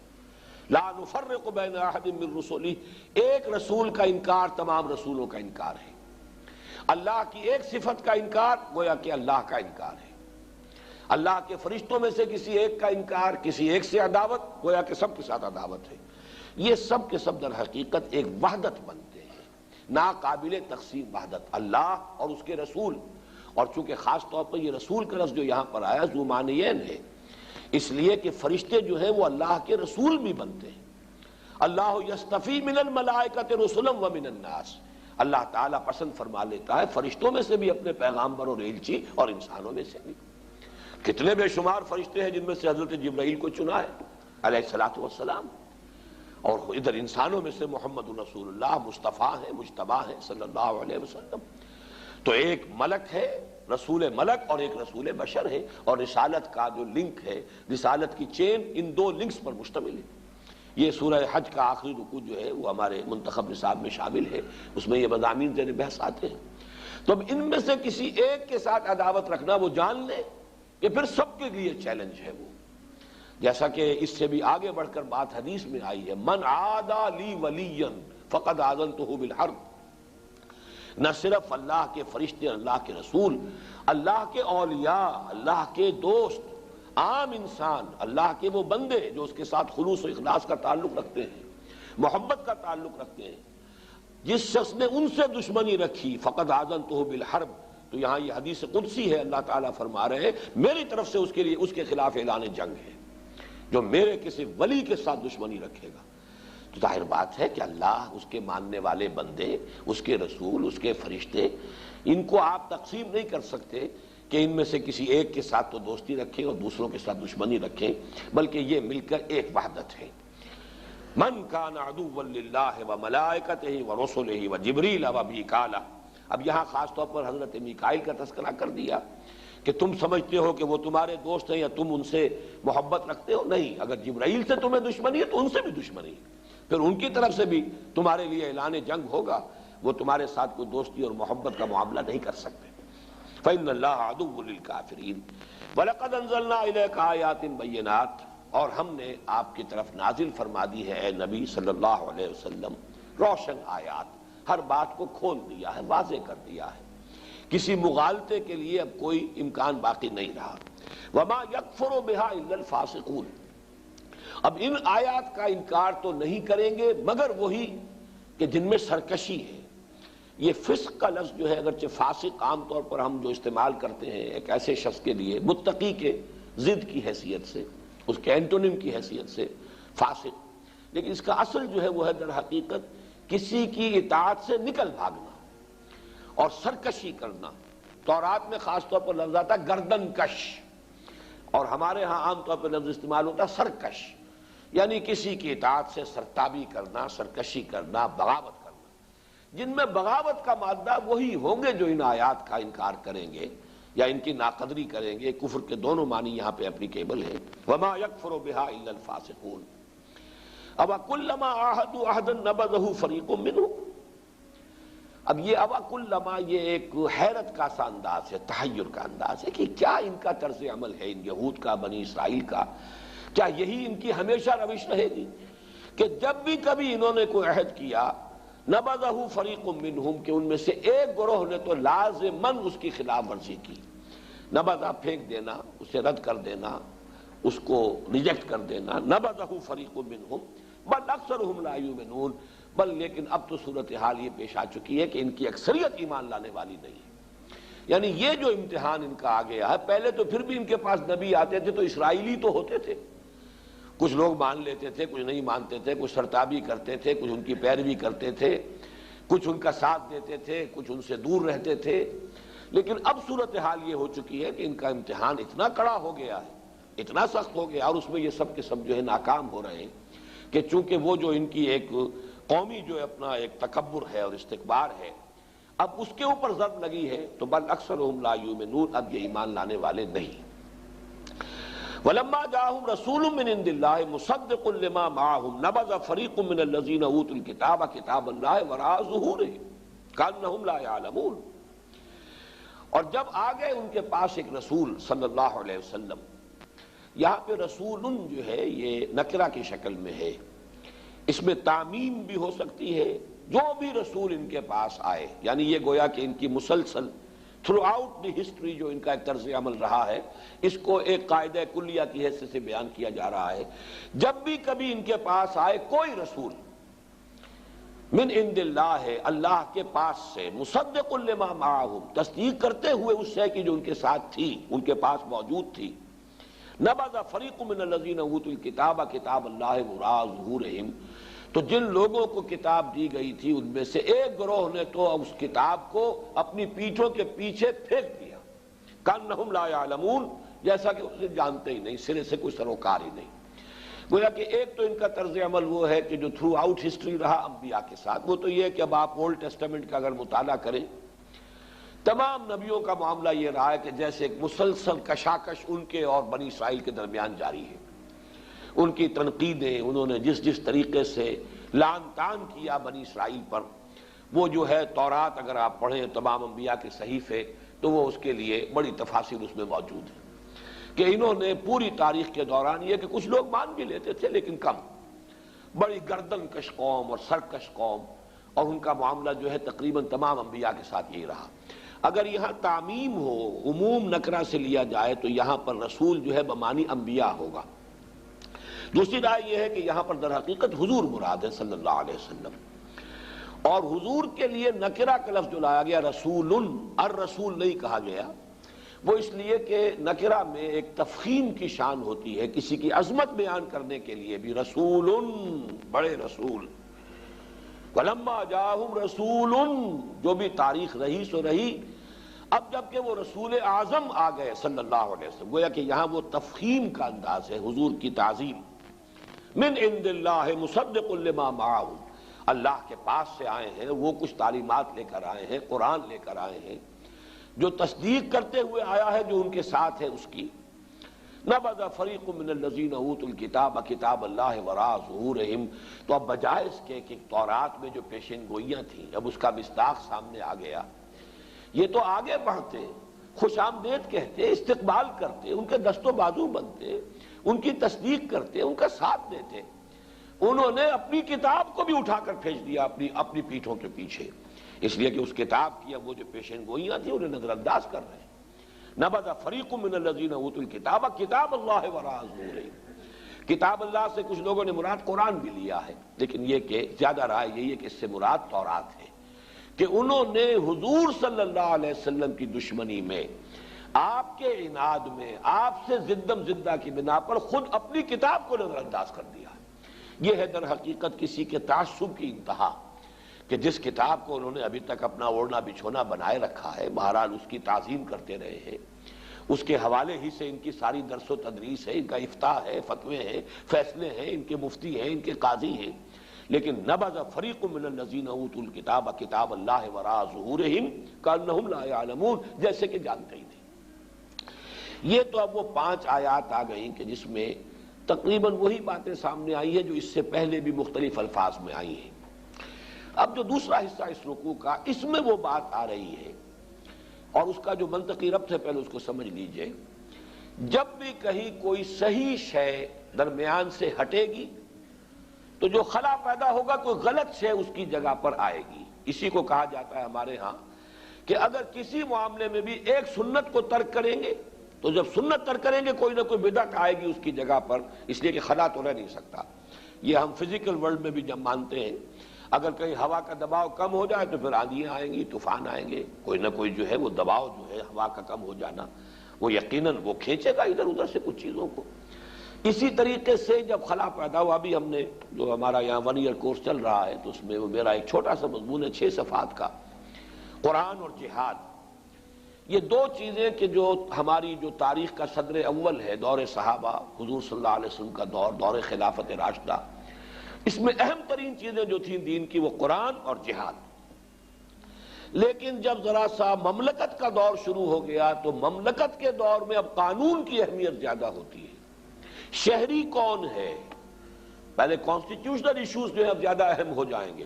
[SPEAKER 1] لا نفرق بین احد من رسلہ، ایک رسول کا انکار تمام رسولوں کا انکار ہے۔ اللہ کی ایک صفت کا انکار گویا کہ اللہ کا انکار ہے۔ اللہ کے فرشتوں میں سے کسی ایک کا انکار، کسی ایک سے عداوت، گویا کہ سب کے ساتھ عداوت ہے۔ یہ سب کے سب در حقیقت ایک وحدت بنتے ہیں، ناقابل تقسیم وحدت، اللہ اور اس کے رسول۔ اور چونکہ خاص طور پر یہ رسول کا لفظ جو یہاں پر آیا ذو معنیین ہے، اس لیے کہ فرشتے جو ہیں وہ اللہ کے رسول بھی بنتے ہیں۔ اللہ یصطفی من الملائکۃ رسلا ومن الناس، اللہ تعالیٰ پسند فرما لیتا ہے فرشتوں میں سے بھی اپنے پیغامبر اور ایلچی، اور انسانوں میں سے بھی۔ کتنے بے شمار فرشتے ہیں جن میں سے حضرت جبرائیل کو چنا ہے علیہ الصلوۃ والسلام، اور ادھر انسانوں میں سے محمد رسول اللہ مصطفیٰ ہیں، مجتبی ہیں صلی اللہ علیہ وسلم۔ تو ایک ملک ہے، رسول ملک، اور ایک رسول بشر ہے، اور رسالت کا جو لنک ہے، رسالت کی چین ان دو لنکس پر مشتمل ہے۔ یہ سورہ حج کا آخری رکوع جو ہے وہ ہمارے منتخب نصاب میں شامل ہے، اس میں یہ مضامین زیر بحث آتے ہیں۔ تو اب ان میں سے کسی ایک کے ساتھ عداوت رکھنا، وہ جان لے کہ پھر سب کے لیے چیلنج ہے وہ، جیسا کہ اس سے بھی آگے بڑھ کر بات حدیث میں آئی ہے، من عادی لی ولیا فقد آذنتہ بالحرب۔ نہ صرف اللہ کے فرشتے، اللہ کے رسول، اللہ کے اولیاء، اللہ کے دوست، عام انسان، اللہ کے وہ بندے جو اس کے ساتھ خلوص و اخلاص کا تعلق رکھتے ہیں، محبت کا تعلق رکھتے ہیں، جس شخص نے ان سے دشمنی رکھی فقد آذنتہ بالحرب، تو یہاں یہ حدیث قدسی ہے، اللہ تعالیٰ فرما رہے ہیں میری طرف سے اس کے لیے، اس کے خلاف اعلان جنگ ہے، جو میرے کسی ولی کے ساتھ دشمنی رکھے گا۔ تو ظاہر بات ہے کہ اللہ، اس کے ماننے والے بندے، اس کے رسول، اس کے فرشتے، ان کو آپ تقسیم نہیں کر سکتے کہ ان میں سے کسی ایک کے ساتھ تو دوستی رکھیں اور دوسروں کے ساتھ دشمنی رکھیں، بلکہ یہ مل کر ایک وحدت ہے۔ من کان عدوا للہ وملائکتہ ورسلہ وجبریل ومیکال۔ اب یہاں خاص طور پر حضرت میکائیل کا تذکرہ کر دیا کہ تم سمجھتے ہو کہ وہ تمہارے دوست ہیں یا تم ان سے محبت رکھتے ہو، نہیں، اگر جبرائیل سے تمہیں دشمنی ہے تو ان سے بھی دشمنی ہے، پھر ان کی طرف سے بھی تمہارے لیے اعلان جنگ ہوگا، وہ تمہارے ساتھ کوئی دوستی اور محبت کا معاملہ نہیں کر سکتے۔ فإن اللہ عدو للکافرین وَلَقَدْ أَنزَلْنَا إِلَيْكَ آیَاتٍ بَيِّنَاتٍ، اور ہم نے آپ کی طرف نازل فرما دی ہے اے نبی صلی اللہ علیہ وسلم روشن آیات، ہر بات کو کھول دیا ہے، واضح کر دیا ہے، کسی مغالطے کے لیے اب کوئی امکان باقی نہیں رہا۔ وَمَا يَكْفُرُ بِهَا إِلَّا الْفَاسِقُونَ، اب ان آیات کا انکار تو نہیں کریں گے مگر وہی کہ جن میں سرکشی ہے۔ یہ فسق کا لفظ جو ہے، اگرچہ فاسق عام طور پر ہم جو استعمال کرتے ہیں ایک ایسے شخص کے لیے متقی کے ضد کی حیثیت سے، اس کے اینٹونیم کی حیثیت سے فاسق، لیکن اس کا اصل جو ہے وہ ہے در حقیقت کسی کی اطاعت سے نکل بھاگنا اور سرکشی کرنا۔ تورات میں خاص طور پر لفظ آتا ہے گردن کش، اور ہمارے ہاں عام طور پر لفظ استعمال ہوتا ہے سرکش، یعنی کسی کی اطاعت سے سرتابی کرنا، سرکشی کرنا، بغاوت کرنا۔ جن میں بغاوت کا مادہ وہی ہوں گے جو ان آیات کا انکار کریں گے یا ان کی ناقدری کریں گے۔ کفر کے دونوں معنی یہاں پہ اپلیکیبل ہیں۔ وَمَا يَكْفُرُ بِهَا إِلَّا الْفَاسِقُونَ أَوَكُلَّمَا عَاهَدُوا عَهْدًا نَبَذَهُ فَرِيقٌ مِّنْهُمْ۔ اب یہ اوَكُلَّمَا یہ ایک حیرت کا سا انداز ہے، تحیر کا انداز ہے کہ کیا ان کا طرز عمل ہے، ان یہود کا، بنی اسرائیل کا، کیا یہی ان کی ہمیشہ روش رہے گی کہ جب بھی کبھی انہوں نے کوئی عہد کیا نبذہ فریق منہم، کہ ان میں سے ایک گروہ نے تو لازماً اس کی خلاف ورزی کی، نبذہ پھینک دینا، اسے رد کر دینا، اس کو ریجیکٹ کر دینا، نبذہ فریق منہم بل اکثرہم لا یؤمنون، بل لیکن اب تو صورتحال یہ پیش آ چکی ہے کہ ان کی اکثریت ایمان لانے والی نہیں ہے۔ یعنی یہ جو امتحان ان کا آ گیا ہے، پہلے تو پھر بھی ان کے پاس نبی آتے تھے تو اسرائیلی تو ہوتے تھے، کچھ لوگ مان لیتے تھے، کچھ نہیں مانتے تھے، کچھ سرتابی کرتے تھے، کچھ ان کی پیروی کرتے تھے، کچھ ان کا ساتھ دیتے تھے، کچھ ان سے دور رہتے تھے۔ لیکن اب صورتحال یہ ہو چکی ہے کہ ان کا امتحان اتنا کڑا ہو گیا ہے، اتنا سخت ہو گیا، اور اس میں یہ سب کے سب جو ہے ناکام ہو رہے ہیں کہ چونکہ وہ جو ان کی ایک قومی جو ہے اپنا ایک تکبر ہے اور استکبار ہے، اب اس کے اوپر ضرب لگی ہے، تو بل اکثرهم لا یؤمنون، اب یہ ایمان لانے والے نہیں۔ وَلَمَّا جَاءَهُمْ رَسُولٌ مِّنْ عِندِ اللَّهِ مُصَدِّقٌ لِّمَا مَعَهُمْ نَبَذَ فَرِيقٌ مِّنَ الَّذِينَ أُوتُوا الْكِتَابَ كِتَابَ اللَّهِ وَرَاءَ ظُهُورِهِمْ كَأَنَّهُمْ لَا يَعْلَمُونَ۔ اور جب آ گئے ان کے پاس ایک رسول صلی اللہ علیہ وسلم، یہاں پہ رسول جو ہے یہ نکرہ کی شکل میں ہے، اس میں تعمیم بھی ہو سکتی ہے، جو بھی رسول ان کے پاس آئے، یعنی یہ گویا کہ ان کی مسلسل تھرو آؤٹ دی ہسٹری جو ان کا ایک طرز عمل رہا ہے، اس کو ایک قاعدہ کلیہ کی حیثیت سے بیان کیا جا رہا ہے۔ جب بھی کبھی ان کے پاس آئے کوئی رسول من عند اللہ ہے، اللہ کے پاس سے، مصدق لما معہم، تصدیق کرتے ہوئے اس شے کی جو ان کے ساتھ تھی، ان کے پاس موجود تھی، نبذ فریق من الذین اوتوا الکتاب کتاب اللہ وراء ظہورہم، تو جن لوگوں کو کتاب دی گئی تھی ان میں سے ایک گروہ نے تو اس کتاب کو اپنی پیٹھوں کے پیچھے پھینک دیا، کأنہم لا یعلمون، جیسا کہ اسے جانتے ہی نہیں، سرے سے کوئی سروکار ہی نہیں۔ گویا کہ ایک تو ان کا طرز عمل وہ ہے کہ جو تھرو آؤٹ ہسٹری رہا انبیاء کے ساتھ، وہ تو یہ ہے کہ اب آپ اولڈ ٹیسٹمنٹ کا اگر مطالعہ کریں، تمام نبیوں کا معاملہ یہ رہا ہے کہ جیسے ایک مسلسل کشاکش ان کے اور بنی اسرائیل کے درمیان جاری ہے، ان کی تنقیدیں، انہوں نے جس طریقے سے لعن طعن کیا بنی اسرائیل پر، وہ جو ہے تورات اگر آپ پڑھیں تمام انبیاء کے صحیفے تو وہ اس کے لیے بڑی تفاصیل اس میں موجود ہے کہ انہوں نے پوری تاریخ کے دوران یہ کہ کچھ لوگ مان بھی لیتے تھے لیکن کم، بڑی گردن کش قوم اور سرکش قوم، اور ان کا معاملہ جو ہے تقریباً تمام انبیاء کے ساتھ یہی رہا۔ اگر یہاں تعمیم ہو، عموم نکرہ سے لیا جائے تو یہاں پر رسول جو ہے بمعنی انبیاء ہوگا۔ دوسری رائے یہ ہے کہ یہاں پر در حقیقت حضور مراد ہے صلی اللہ علیہ وسلم، اور حضور کے لیے نکرہ کا لفظ جو لایا گیا رسول، الرسول نہیں کہا گیا، وہ اس لیے کہ نکرہ میں ایک تفخیم کی شان ہوتی ہے، کسی کی عظمت بیان کرنے کے لیے بھی، رسول، بڑے رسول۔ وَلَمَّا جَاءَهُمْ رَسُولٌ، جو بھی تاریخ رہی سو رہی، اب جب کہ وہ رسول اعظم آ گئے صلی اللہ علیہ وسلم، گویا کہ یہاں وہ تفخیم کا انداز ہے، حضور کی تعظیم، من عند اللہ مصدق لما معہم، اللہ کے پاس سے آئے ہیں، وہ کچھ تعلیمات لے کر آئے ہیں، قرآن لے کر آئے ہیں، جو تصدیق کرتے ہوئے آیا ہے جو ان کے ساتھ ہے اس کی۔ نبذ فریق من الذین اوتوا الکتاب کتاب اللہ وراء ظہورہم، تو اب بجائے اس کے کہ تورات میں جو پیشین گوئیاں تھیں، اب اس کا مصداق سامنے آ گیا، یہ تو آگے بڑھتے، خوش آمدید کہتے، استقبال کرتے، ان کے دست و بازو بنتے، ان کی تصدیق کرتے، ان کا ساتھ دیتے، انہوں نے اپنی کتاب کو بھی اٹھا کر پھینک دیا اپنی پیٹھوں کے پیچھے، اس لیے کہ اس کتاب کی اب وہ جو پیشین گوئیاں تھیں انہیں نظر انداز کر رہے ہیں۔ نبذ فریق من الذین اوتوا الکتاب کتاب اللہ وراء ظہورہم، کتاب اللہ سے کچھ لوگوں نے مراد قرآن بھی لیا ہے، لیکن یہ کہ زیادہ رائے یہی ہے کہ اس سے مراد تورات ہے، کہ انہوں نے حضور صلی اللہ علیہ وسلم کی دشمنی میں، آپ کے عناد میں، آپ سے زدم زدہ کی بنا پر خود اپنی کتاب کو نظر انداز کر دیا۔ یہ ہے در حقیقت کسی کے تعصب کی انتہا، کہ جس کتاب کو انہوں نے ابھی تک اپنا اوڑھنا بچھونا بنائے رکھا ہے، بہرحال اس کی تعظیم کرتے رہے ہیں، اس کے حوالے ہی سے ان کی ساری درس و تدریس ہے، ان کا افتاء ہے، فتوے ہیں، فیصلے ہیں، ان کے مفتی ہیں، ان کے قاضی ہیں، لیکن نبذ فریق من الذین اوتوا الکتاب کتاب اللہ وراء ظہورہم کأنہم لا یعلمون، جیسے کہ جانتے ہی نہیں۔ یہ تو اب وہ 5 آیات آ گئیں کہ جس میں تقریباً وہی باتیں سامنے آئی ہیں جو اس سے پہلے بھی مختلف الفاظ میں آئی ہیں۔ اب جو دوسرا حصہ اس رکوع کا، اس میں وہ بات آ رہی ہے، اور اس کا جو منطقی ربط ہے پہلے اس کو سمجھ لیجئے۔ جب بھی کہیں کوئی صحیح شے درمیان سے ہٹے گی تو جو خلا پیدا ہوگا کوئی غلط شے اس کی جگہ پر آئے گی۔ اسی کو کہا جاتا ہے ہمارے ہاں کہ اگر کسی معاملے میں بھی ایک سنت کو ترک کریں گے تو جب سنت ترک کریں گے کوئی نہ کوئی بدعت آئے گی اس کی جگہ پر، اس لیے کہ خلا تو رہ نہیں سکتا۔ یہ ہم فزیکل ورلڈ میں بھی جب مانتے ہیں، اگر کہیں ہوا کا دباؤ کم ہو جائے تو پھر آندھیاں آئیں گی، طوفان آئیں گے، کوئی نہ کوئی جو ہے وہ دباؤ جو ہے ہوا کا کم ہو جانا وہ یقیناً وہ کھینچے گا ادھر ادھر سے کچھ چیزوں کو۔ اسی طریقے سے جب خلا پیدا ہوا، ابھی ہم نے جو ہمارا یہاں 1 ایئر کورس چل رہا ہے تو اس میں وہ میرا ایک چھوٹا سا مضمون ہے 6 صفحات کا، قرآن اور جہاد۔ یہ دو چیزیں کہ جو ہماری جو تاریخ کا صدر اول ہے، دور صحابہ، حضور صلی اللہ علیہ وسلم کا دور، دور خلافت راشدہ، اس میں اہم ترین چیزیں جو تھیں دین کی وہ قرآن اور جہاد۔ لیکن جب ذرا سا مملکت کا دور شروع ہو گیا تو مملکت کے دور میں اب قانون کی اہمیت زیادہ ہوتی ہے، شہری کون ہے، پہلے کانسٹیٹیوشنل ایشوز جو ہے اب زیادہ اہم ہو جائیں گے۔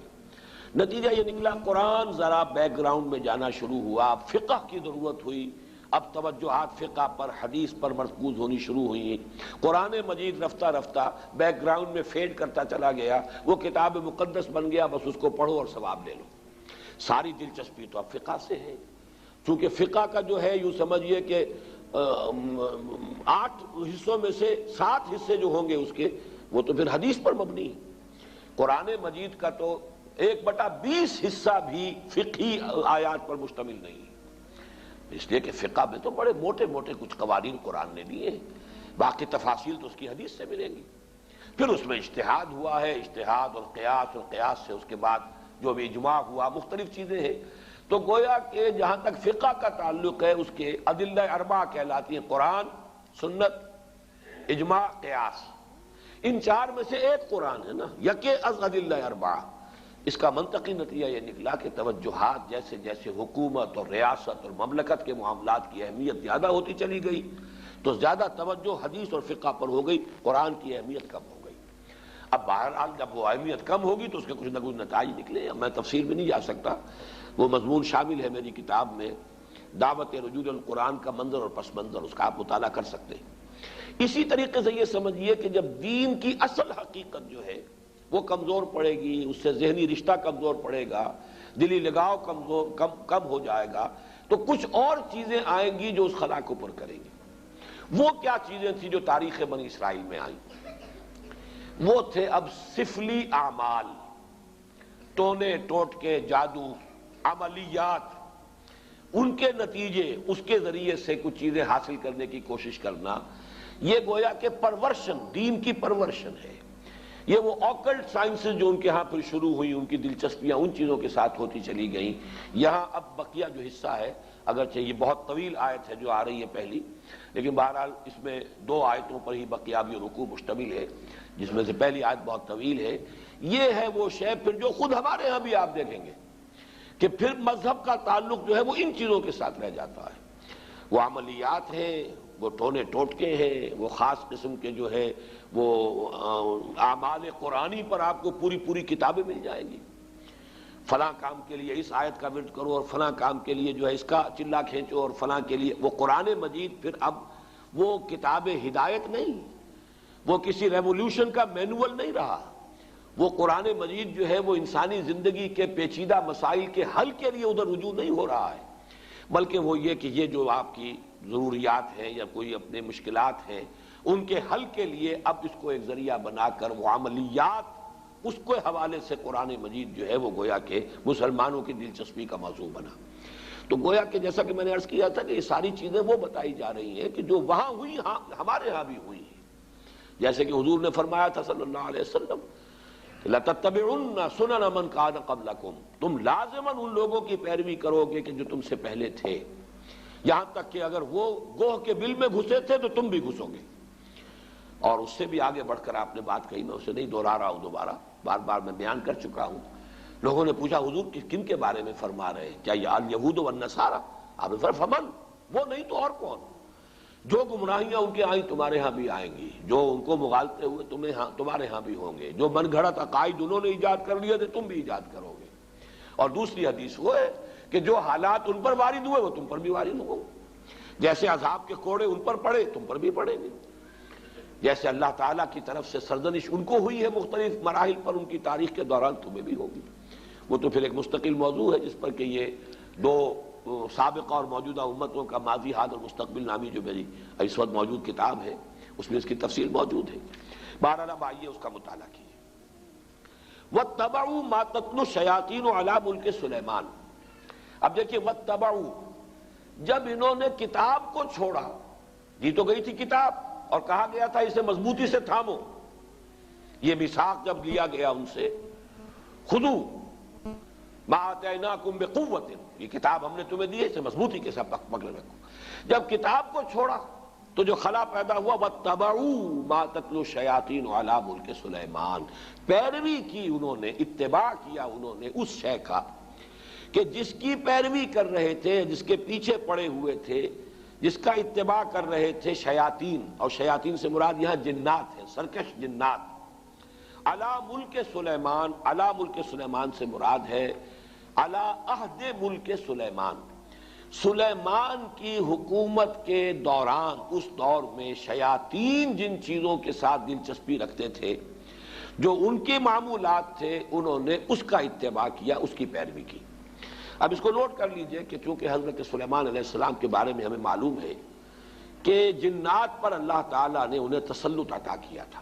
[SPEAKER 1] نتیجہ یہ نکلا قرآن ذرا بیک گراؤنڈ میں جانا شروع ہوا، اب فقہ کی ضرورت ہوئی، اب توجہات فقہ پر، حدیث پر مرکوز ہونی شروع ہوئی۔ قرآن مجید رفتہ رفتہ بیک گراؤنڈ میں فیڈ کرتا چلا گیا، وہ کتاب مقدس بن گیا، بس اس کو پڑھو اور ثواب لے لو۔ ساری دلچسپی تو اب فقہ سے ہے، چونکہ فقہ کا جو ہے یوں سمجھیے کہ 8 حصوں میں سے 7 حصے جو ہوں گے اس کے وہ تو پھر حدیث پر مبنی ہے۔ قرآن مجید کا تو 1/20 حصہ بھی فقہی آیات پر مشتمل نہیں ہے، اس لیے کہ فقہ میں تو بڑے موٹے موٹے کچھ قوانین قرآن نے دیے ہیں، باقی تفاصیل تو اس کی حدیث سے ملیں گی۔ پھر اس میں اجتہاد ہوا ہے، اجتہاد اور قیاس سے اس کے بعد جو بھی اجماع ہوا، مختلف چیزیں ہیں۔ تو گویا کہ جہاں تک فقہ کا تعلق ہے اس کے ادلہ اربعہ کہلاتی ہیں، قرآن، سنت، اجماع، قیاس۔ ان 4 میں سے ایک قرآن ہے نا، یکے از ادلہ اربعہ۔ اس کا منطقی نتیجہ یہ نکلا کہ توجہات جیسے جیسے حکومت اور ریاست اور مملکت کے معاملات کی اہمیت زیادہ ہوتی چلی گئی تو زیادہ توجہ حدیث اور فقہ پر ہو گئی، قرآن کی اہمیت کم ہو گئی۔ اب بہرحال جب وہ اہمیت کم ہوگی تو اس کے کچھ نہ کچھ نتائج نکلے، میں تفصیل میں نہیں جا سکتا، وہ مضمون شامل ہے میری کتاب میں، دعوت رجوع القرآن کا منظر اور پس منظر، اس کا آپ مطالعہ کر سکتے ہیں۔ اسی طریقے سے یہ سمجھیے کہ جب دین کی اصل حقیقت جو ہے وہ کمزور پڑے گی، اس سے ذہنی رشتہ کمزور پڑے گا، دلی لگاؤ کم ہو جائے گا، تو کچھ اور چیزیں آئیں گی جو اس خلا کو پر کریں گی۔ وہ کیا چیزیں تھیں جو تاریخ بنی اسرائیل میں آئیں؟ وہ تھے اب سفلی اعمال، ٹونے ٹوٹکے، جادو، عملیات، ان کے نتیجے، اس کے ذریعے سے کچھ چیزیں حاصل کرنے کی کوشش کرنا۔ یہ گویا کہ پرورشن، دین کی پرورشن ہے۔ یہ وہ آکلٹ سائنسز جو ان کے ہاں پھر شروع ہوئی، ان کی دلچسپیاں ان چیزوں کے ساتھ ہوتی چلی گئیں۔ یہاں اب بقیہ جو حصہ ہے، اگرچہ یہ بہت طویل آیت ہے جو آ رہی ہے پہلی، لیکن بہرحال اس میں 2 آیتوں پر ہی بقیہ بھی رکوع مشتمل ہے، جس میں سے پہلی آیت بہت طویل ہے۔ یہ ہے وہ شے پھر جو خود ہمارے ہاں بھی آپ دیکھیں گے کہ پھر مذہب کا تعلق جو ہے وہ ان چیزوں کے ساتھ رہ جاتا ہے۔ وہ عملیات ہیں، وہ ٹونے ٹوٹکے ہیں، وہ خاص قسم کے جو ہے وہ اعمال قرآنی پر آپ کو پوری کتابیں مل جائیں گی۔ فلاں کام کے لیے اس آیت کا ورد کرو اور فلاں کام کے لیے جو ہے اس کا چلا کھینچو اور فلاں کے لیے وہ قرآن مجید پھر اب وہ کتاب ہدایت نہیں، وہ کسی ریولوشن کا مینول نہیں رہا۔ وہ قرآن مجید جو ہے وہ انسانی زندگی کے پیچیدہ مسائل کے حل کے لیے ادھر رجوع نہیں ہو رہا ہے، بلکہ وہ یہ کہ یہ جو آپ کی ضروریات ہیں یا کوئی اپنے مشکلات ہیں ان کے حل کے لیے اب اس کو ایک ذریعہ بنا کر وہ عملیات، اس کے حوالے سے قرآن مجید جو ہے وہ گویا کہ مسلمانوں کی دلچسپی کا موضوع بنا۔ تو گویا کہ جیسا کہ میں نے عرض کیا تھا کہ یہ ساری چیزیں وہ بتائی جا رہی ہیں کہ جو وہاں ہوئی ہمارے ہاں بھی ہوئی ہیں۔ جیسے کہ حضور نے فرمایا تھا صلی اللہ علیہ وسلم، لَتَتَّبِعُنَّ سُنَنَ مَنْ كَانَ قَبْلَكُمْ، تم لازماً ان لوگوں کی پیروی کرو گے کہ جو تم سے پہلے تھے، یہاں تک کہ اگر وہ گوہ کے بل میں گھسے تھے تو تم بھی گھسو گے۔ اور اس سے بھی آگے بڑھ کر آپ نے بات کہی، میں اسے نہیں دہرا رہا ہوں، دوبارہ بار میں بیان کر چکا ہوں۔ لوگوں نے پوچھا حضور کن کے بارے میں فرما رہے ہیں؟ کیا یہ الیہود والنصارى؟ آپ نے فرمایا فمن، وہ نہیں تو اور کون؟ جو گمراہیاں ان کے آئیں تمہارے ہاں بھی آئیں گی، جو ان کو مغالطے ہوئے تمہارے ہاں بھی ہوں گے، جو من گھڑت عقائد انہوں نے ایجاد کر لیے تھے تم بھی ایجاد کرو گے۔ اور دوسری حدیث وہ ہے کہ جو حالات ان پر وارد ہوئے وہ تم پر بھی وارد ہوں، جیسے عذاب کے کوڑے ان پر پڑے تم پر بھی پڑیں گے، جیسے اللہ تعالیٰ کی طرف سے سرزنش ان کو ہوئی ہے مختلف مراحل پر ان کی تاریخ کے دوران تمہیں بھی ہوگی۔ وہ تو پھر ایک مستقل موضوع ہے جس پر کہ یہ 2 سابقہ اور موجودہ امتوں کا ماضی، حال اور مستقبل نامی جو میری اس وقت موجود کتاب ہے اس میں اس کی تفصیل موجود ہے۔ بہرحال اب آئیے اس کا مطالعہ کیجیے۔ وَاتَّبَعُوا مَا تَتْلُو الشَّيَاطِينُ عَلَى مُلْكِ سلیمان۔ اب دیکھیے وَاتَّبَعُوا، جب انہوں نے کتاب کو چھوڑا، دی تو گئی تھی کتاب اور کہا گیا تھا اسے مضبوطی سے تھامو، یہ میثاق جب لیا گیا ان سے، خُذُوا مَا آتَيْنَاكُمْ بِقُوَّةٍ، یہ کتاب ہم نے تمہیں دی ہے اسے مضبوطی کے ساتھ پکڑ رکھو۔ جب کتاب کو چھوڑا تو جو خلا پیدا ہوا وَاتَّبَعُوا مَا تَتْلُو الشَّيَاطِينُ عَلَى مُلْكِ سلیمان، پیروی کی انہوں نے، اتباع کیا انہوں نے اس شے کا کہ جس کی پیروی کر رہے تھے، جس کے پیچھے پڑے ہوئے تھے، جس کا اتباع کر رہے تھے شیاطین، اور شیاطین سے مراد یہاں جنات ہیں، سرکش جنات۔ علی ملک سلیمان، علی ملک سلیمان سے مراد ہے علی عہد ملک سلیمان، سلیمان کی حکومت کے دوران، اس دور میں شیاطین جن چیزوں کے ساتھ دلچسپی رکھتے تھے، جو ان کے معمولات تھے، انہوں نے اس کا اتباع کیا، اس کی پیروی کی۔ اب اس کو نوٹ کر لیجئے کہ چونکہ حضرت سلیمان علیہ السلام کے بارے میں ہمیں معلوم ہے کہ جنات پر اللہ تعالیٰ نے انہیں تسلط عطا کیا تھا،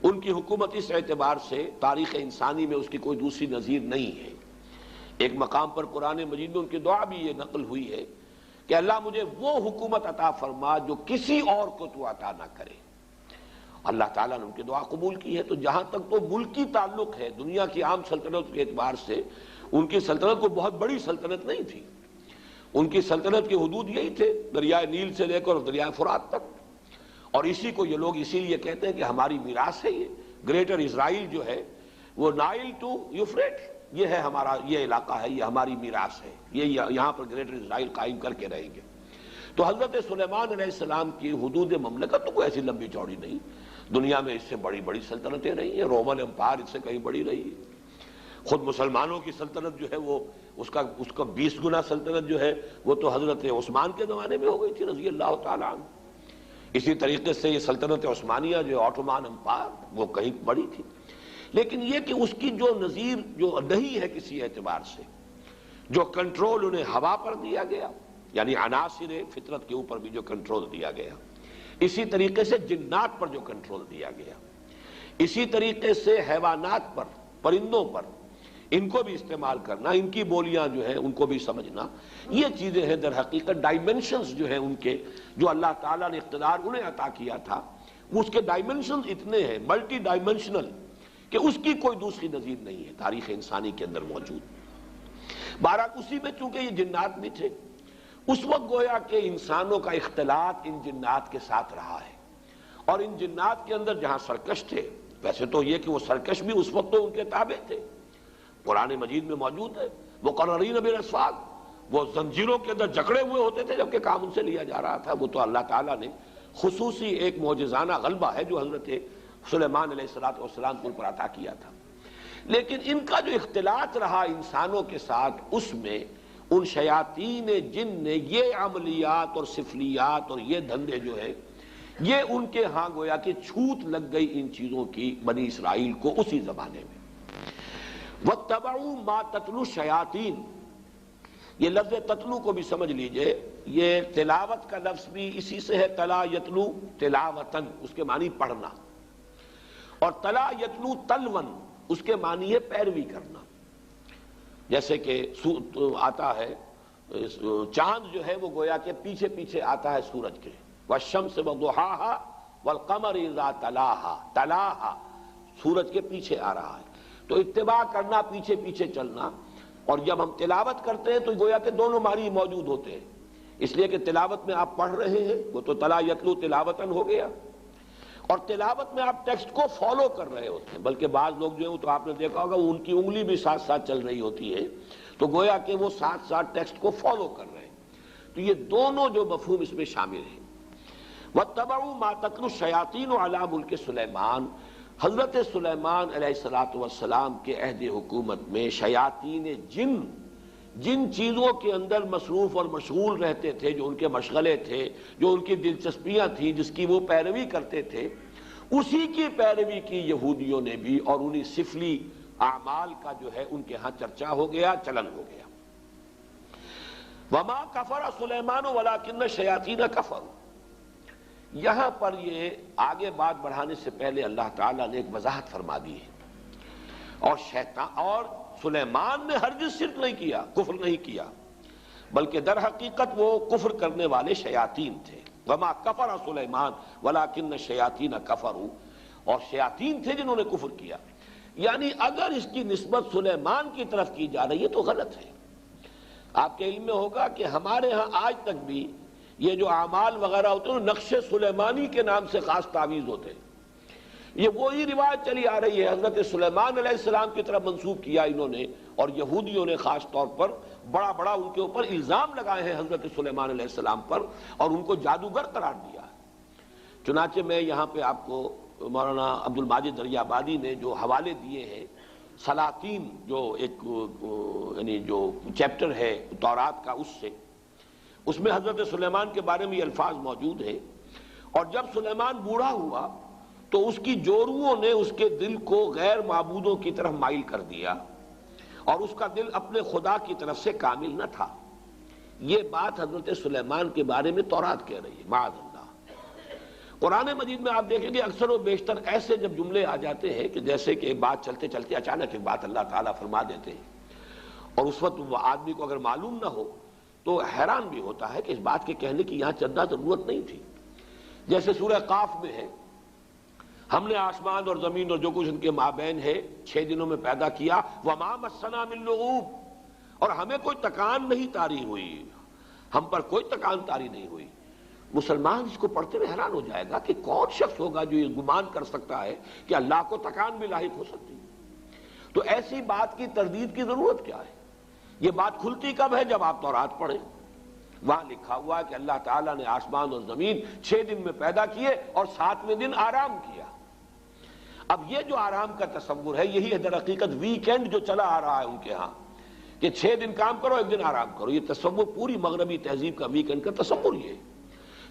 [SPEAKER 1] ان کی حکومت اس اعتبار سے تاریخ انسانی میں اس کی کوئی دوسری نظیر نہیں ہے۔ ایک مقام پر قرآن مجید میں ان کی دعا بھی یہ نقل ہوئی ہے کہ اللہ مجھے وہ حکومت عطا فرما جو کسی اور کو تو عطا نہ کرے۔ اللہ تعالیٰ نے ان کی دعا قبول کی ہے۔ تو جہاں تک تو ملکی تعلق ہے، دنیا کی عام سلطنت کے اعتبار سے ان کی سلطنت کوئی بہت بڑی سلطنت نہیں تھی، ان کی سلطنت کی حدود یہی تھے، دریائے نیل سے لے کر دریائے فرات تک، اور اسی کو یہ لوگ اسی لیے کہتے ہیں کہ ہماری میراث ہے یہ گریٹر اسرائیل جو ہے، وہ نائل ٹو یوفریٹ، یہ ہے ہمارا، یہ علاقہ ہے، یہ ہماری میراث ہے، یہ یہاں پر گریٹر اسرائیل قائم کر کے رہیں گے۔ تو حضرت سلیمان علیہ السلام کی حدود مملکت تو کوئی ایسی لمبی چوڑی نہیں، دنیا میں اس سے بڑی بڑی سلطنتیں رہی ہیں، رومن امپائر اس سے کہیں بڑی رہی ہے، خود مسلمانوں کی سلطنت جو ہے وہ اس کا 20 گنا سلطنت جو ہے وہ تو حضرت عثمان کے زمانے میں ہو گئی تھی رضی اللہ تعالیٰ عنہ۔ اسی طریقے سے یہ سلطنت عثمانیہ جو آٹومان امپائر وہ کہیں بڑی تھی، لیکن یہ کہ اس کی جو نظیر جو نہیں ہے کسی اعتبار سے، جو کنٹرول انہیں ہوا پر دیا گیا، یعنی عناصر فطرت کے اوپر بھی جو کنٹرول دیا گیا، اسی طریقے سے جنات پر جو کنٹرول دیا گیا، اسی طریقے سے حیوانات پر، پرندوں پر، ان کو بھی استعمال کرنا، ان کی بولیاں جو ہیں ان کو بھی سمجھنا، یہ چیزیں ہیں در حقیقت ڈائمنشنز جو ہیں ان کے، جو اللہ تعالیٰ نے اقتدار انہیں عطا کیا تھا، اس کے ڈائمنشنز اتنے ہیں، ملٹی ڈائمنشنل، کہ اس کی کوئی دوسری نظیر نہیں ہے تاریخ انسانی کے اندر موجود۔ بہرحال اسی میں چونکہ یہ جنات بھی تھے، اس وقت گویا کہ انسانوں کا اختلاط ان جنات کے ساتھ رہا ہے، اور ان جنات کے اندر جہاں سرکش تھے، ویسے تو یہ کہ وہ سرکش بھی اس وقت تو ان کے تابع تھے، قرآن مجید میں موجود ہے، مقررین بالاسفاد، وہ زنجیروں کے اندر جکڑے ہوئے ہوتے تھے جبکہ کام ان سے لیا جا رہا تھا۔ وہ تو اللہ تعالیٰ نے خصوصی ایک معجزانہ غلبہ ہے جو حضرت سلیمان علیہ السلام کو پر عطا کیا تھا، لیکن ان کا جو اختلاط رہا انسانوں کے ساتھ، اس میں ان شیاطین جن نے یہ عملیات اور سفلیات اور یہ دھندے جو ہے، یہ ان کے ہاں گویا کہ چھوت لگ گئی ان چیزوں کی بنی اسرائیل کو اسی زمانے میں۔ وَاتَّبَعُوا مَا تَتْلُو الشَّيَاطِينُ، یہ لفظ تتلو کو بھی سمجھ لیجئے، یہ تلاوت کا لفظ بھی اسی سے ہے، تلا یتلو تلاوتن، اس کے معنی پڑھنا، اور تلا یتلو تلون، اس کے معنی ہے پیروی کرنا۔ جیسے کہ آتا ہے چاند جو ہے وہ گویا کہ پیچھے پیچھے آتا ہے سورج کے، وَالشَّمْسِ وَضُحَاهَا وَالْقَمَرِ إِذَا تَلَاهَا، تَلَاهَا سورج کے پیچھے آ رہا ہے، تو اتباع کرنا، پیچھے پیچھے چلنا۔ اور جب ہم تلاوت کرتے ہیں تو گویا کہ دونوں معنی موجود ہوتے ہیں، اس لیے کہ تلاوت میں آپ پڑھ رہے ہیں، وہ تو تلا یتلو تلاوتن ہو گیا، اور تلاوت میں آپ ٹیکسٹ کو فالو کر رہے ہوتے ہیں، بلکہ بعض لوگ جو ہیں تو آپ نے دیکھا ہوگا ان کی انگلی بھی ساتھ ساتھ چل رہی ہوتی ہے، تو گویا کہ وہ ساتھ ساتھ ٹیکسٹ کو فالو کر رہے ہیں۔ تو یہ دونوں جو مفہوم اس میں شامل ہیں۔ وَاتَّبَعُوا مَا تَتْلُو الشَّيَاطِينُ عَلَى مُلْكِ سلیمان، حضرت سلیمان علیہ السلام کے عہد حکومت میں شیاطین جن چیزوں کے اندر مصروف اور مشغول رہتے تھے، جو ان کے مشغلے تھے، جو ان کی دلچسپیاں تھیں، جس کی وہ پیروی کرتے تھے، اسی کی پیروی کی یہودیوں نے بھی، اور انہی سفلی اعمال کا جو ہے ان کے ہاں چرچا ہو گیا، چلن ہو گیا۔ وَمَا كَفَرَ سُلَيْمَانُ وَلَٰكِنَّ الشَّيَاطِينَ كَفَرُوا، یہاں پر یہ آگے بات بڑھانے سے پہلے اللہ تعالیٰ نے ایک وضاحت فرما دی ہے۔ اور شیطان اور سلیمان نے ہرگز شرک نہیں کیا، کفر نہیں کیا، بلکہ در حقیقت وہ کفر کرنے والے شیاطین تھے۔ وما کفر سلیمان ولکن الشیاطین کفروا، اور شیاطین تھے جنہوں نے کفر کیا۔ یعنی اگر اس کی نسبت سلیمان کی طرف کی جا رہی ہے تو غلط ہے۔ آپ کے علم میں ہوگا کہ ہمارے ہاں آج تک بھی یہ جو اعمال وغیرہ ہوتے ہیں نقش سلیمانی کے نام سے خاص تعویذ ہوتے ہیں، یہ وہی روایت چلی آ رہی ہے، حضرت سلیمان علیہ السلام کی طرف منسوب کیا انہوں نے، اور یہودیوں نے خاص طور پر بڑا ان کے اوپر الزام لگائے ہیں حضرت سلیمان علیہ السلام پر، اور ان کو جادوگر قرار دیا ہے۔ چنانچہ میں یہاں پہ آپ کو مولانا عبد الماجد دریابادی نے جو حوالے دیے ہیں سلاطین، جو ایک یعنی جو چیپٹر ہے تورات کا، اس میں حضرت سلیمان کے بارے میں یہ الفاظ موجود ہیں۔ اور جب سلیمان بوڑھا ہوا تو اس کی جوروؤں نے اس کے دل کو غیر معبودوں کی طرف مائل کر دیا، اور اس کا دل اپنے خدا کی طرف سے کامل نہ تھا۔ یہ بات حضرت سلیمان کے بارے میں تورات کہہ رہی ہے، معاذ اللہ۔ قرآن مجید میں آپ دیکھیں گے اکثر و بیشتر ایسے جب جملے آ جاتے ہیں کہ جیسے کہ ایک بات چلتے چلتے اچانک ایک بات اللہ تعالیٰ فرما دیتے ہیں، اور اس وقت وہ آدمی کو اگر معلوم نہ ہو تو حیران بھی ہوتا ہے کہ اس بات کے کہنے کی یہاں چندہ ضرورت نہیں تھی۔ جیسے سورہ قاف میں ہے، ہم نے آسمان اور زمین اور جو کچھ ان کے مابین ہے 6 دنوں میں پیدا کیا، وما مسنا من لغوب، اور ہمیں کوئی تکان نہیں طاری ہوئی، ہم پر کوئی تکان طاری نہیں ہوئی۔ مسلمان اس کو پڑھتے ہوئے حیران ہو جائے گا کہ کون شخص ہوگا جو یہ گمان کر سکتا ہے کہ اللہ کو تکان بھی لاحق ہو سکتی ہے۔ تو ایسی بات کی تردید کی ضرورت کیا ہے؟ یہ بات کھلتی کب ہے؟ جب آپ تورات پڑھیں، وہاں لکھا ہوا ہے کہ اللہ تعالیٰ نے آسمان اور زمین 6 دن میں پیدا کیے اور 7ویں دن آرام کیا۔ اب یہ جو آرام کا تصور ہے، یہی ہے در حقیقت ویکینڈ جو چلا آ رہا ہے ان کے ہاں، کہ 6 دن کام کرو 1 دن آرام کرو۔ یہ تصور پوری مغربی تہذیب کا ویکینڈ کا تصور یہ ہے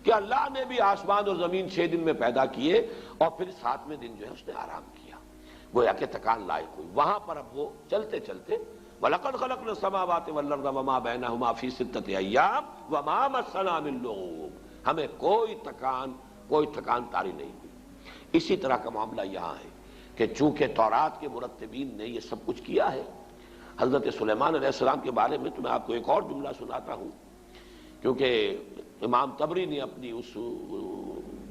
[SPEAKER 1] کہ اللہ نے بھی آسمان اور زمین 6 دن میں پیدا کیے اور پھر 7ویں دن جو ہے اس نے آرام کیا، گویا کہ تکان لائق ہوئی۔ وہاں پر اب وہ چلتے چلتے وَلَقَدْ خَلَقْنَا السَّمَاوَاتِ وَالْأَرْضَ وَمَا بَيْنَهُمَا فِي 6 أَيَّامٍ وَمَا مَسَّنَا مِن لُغُوبٍ، ہمیں کوئی تکان طاری نہیں ہوئی۔ اسی طرح کا معاملہ یہاں ہے کہ چونکہ تورات کے مرتبین نے یہ سب کچھ کیا ہے، حضرت سلیمان علیہ السلام کے بارے میں تو میں آپ کو ایک اور جملہ سناتا ہوں، کیونکہ امام طبری نے اپنی اس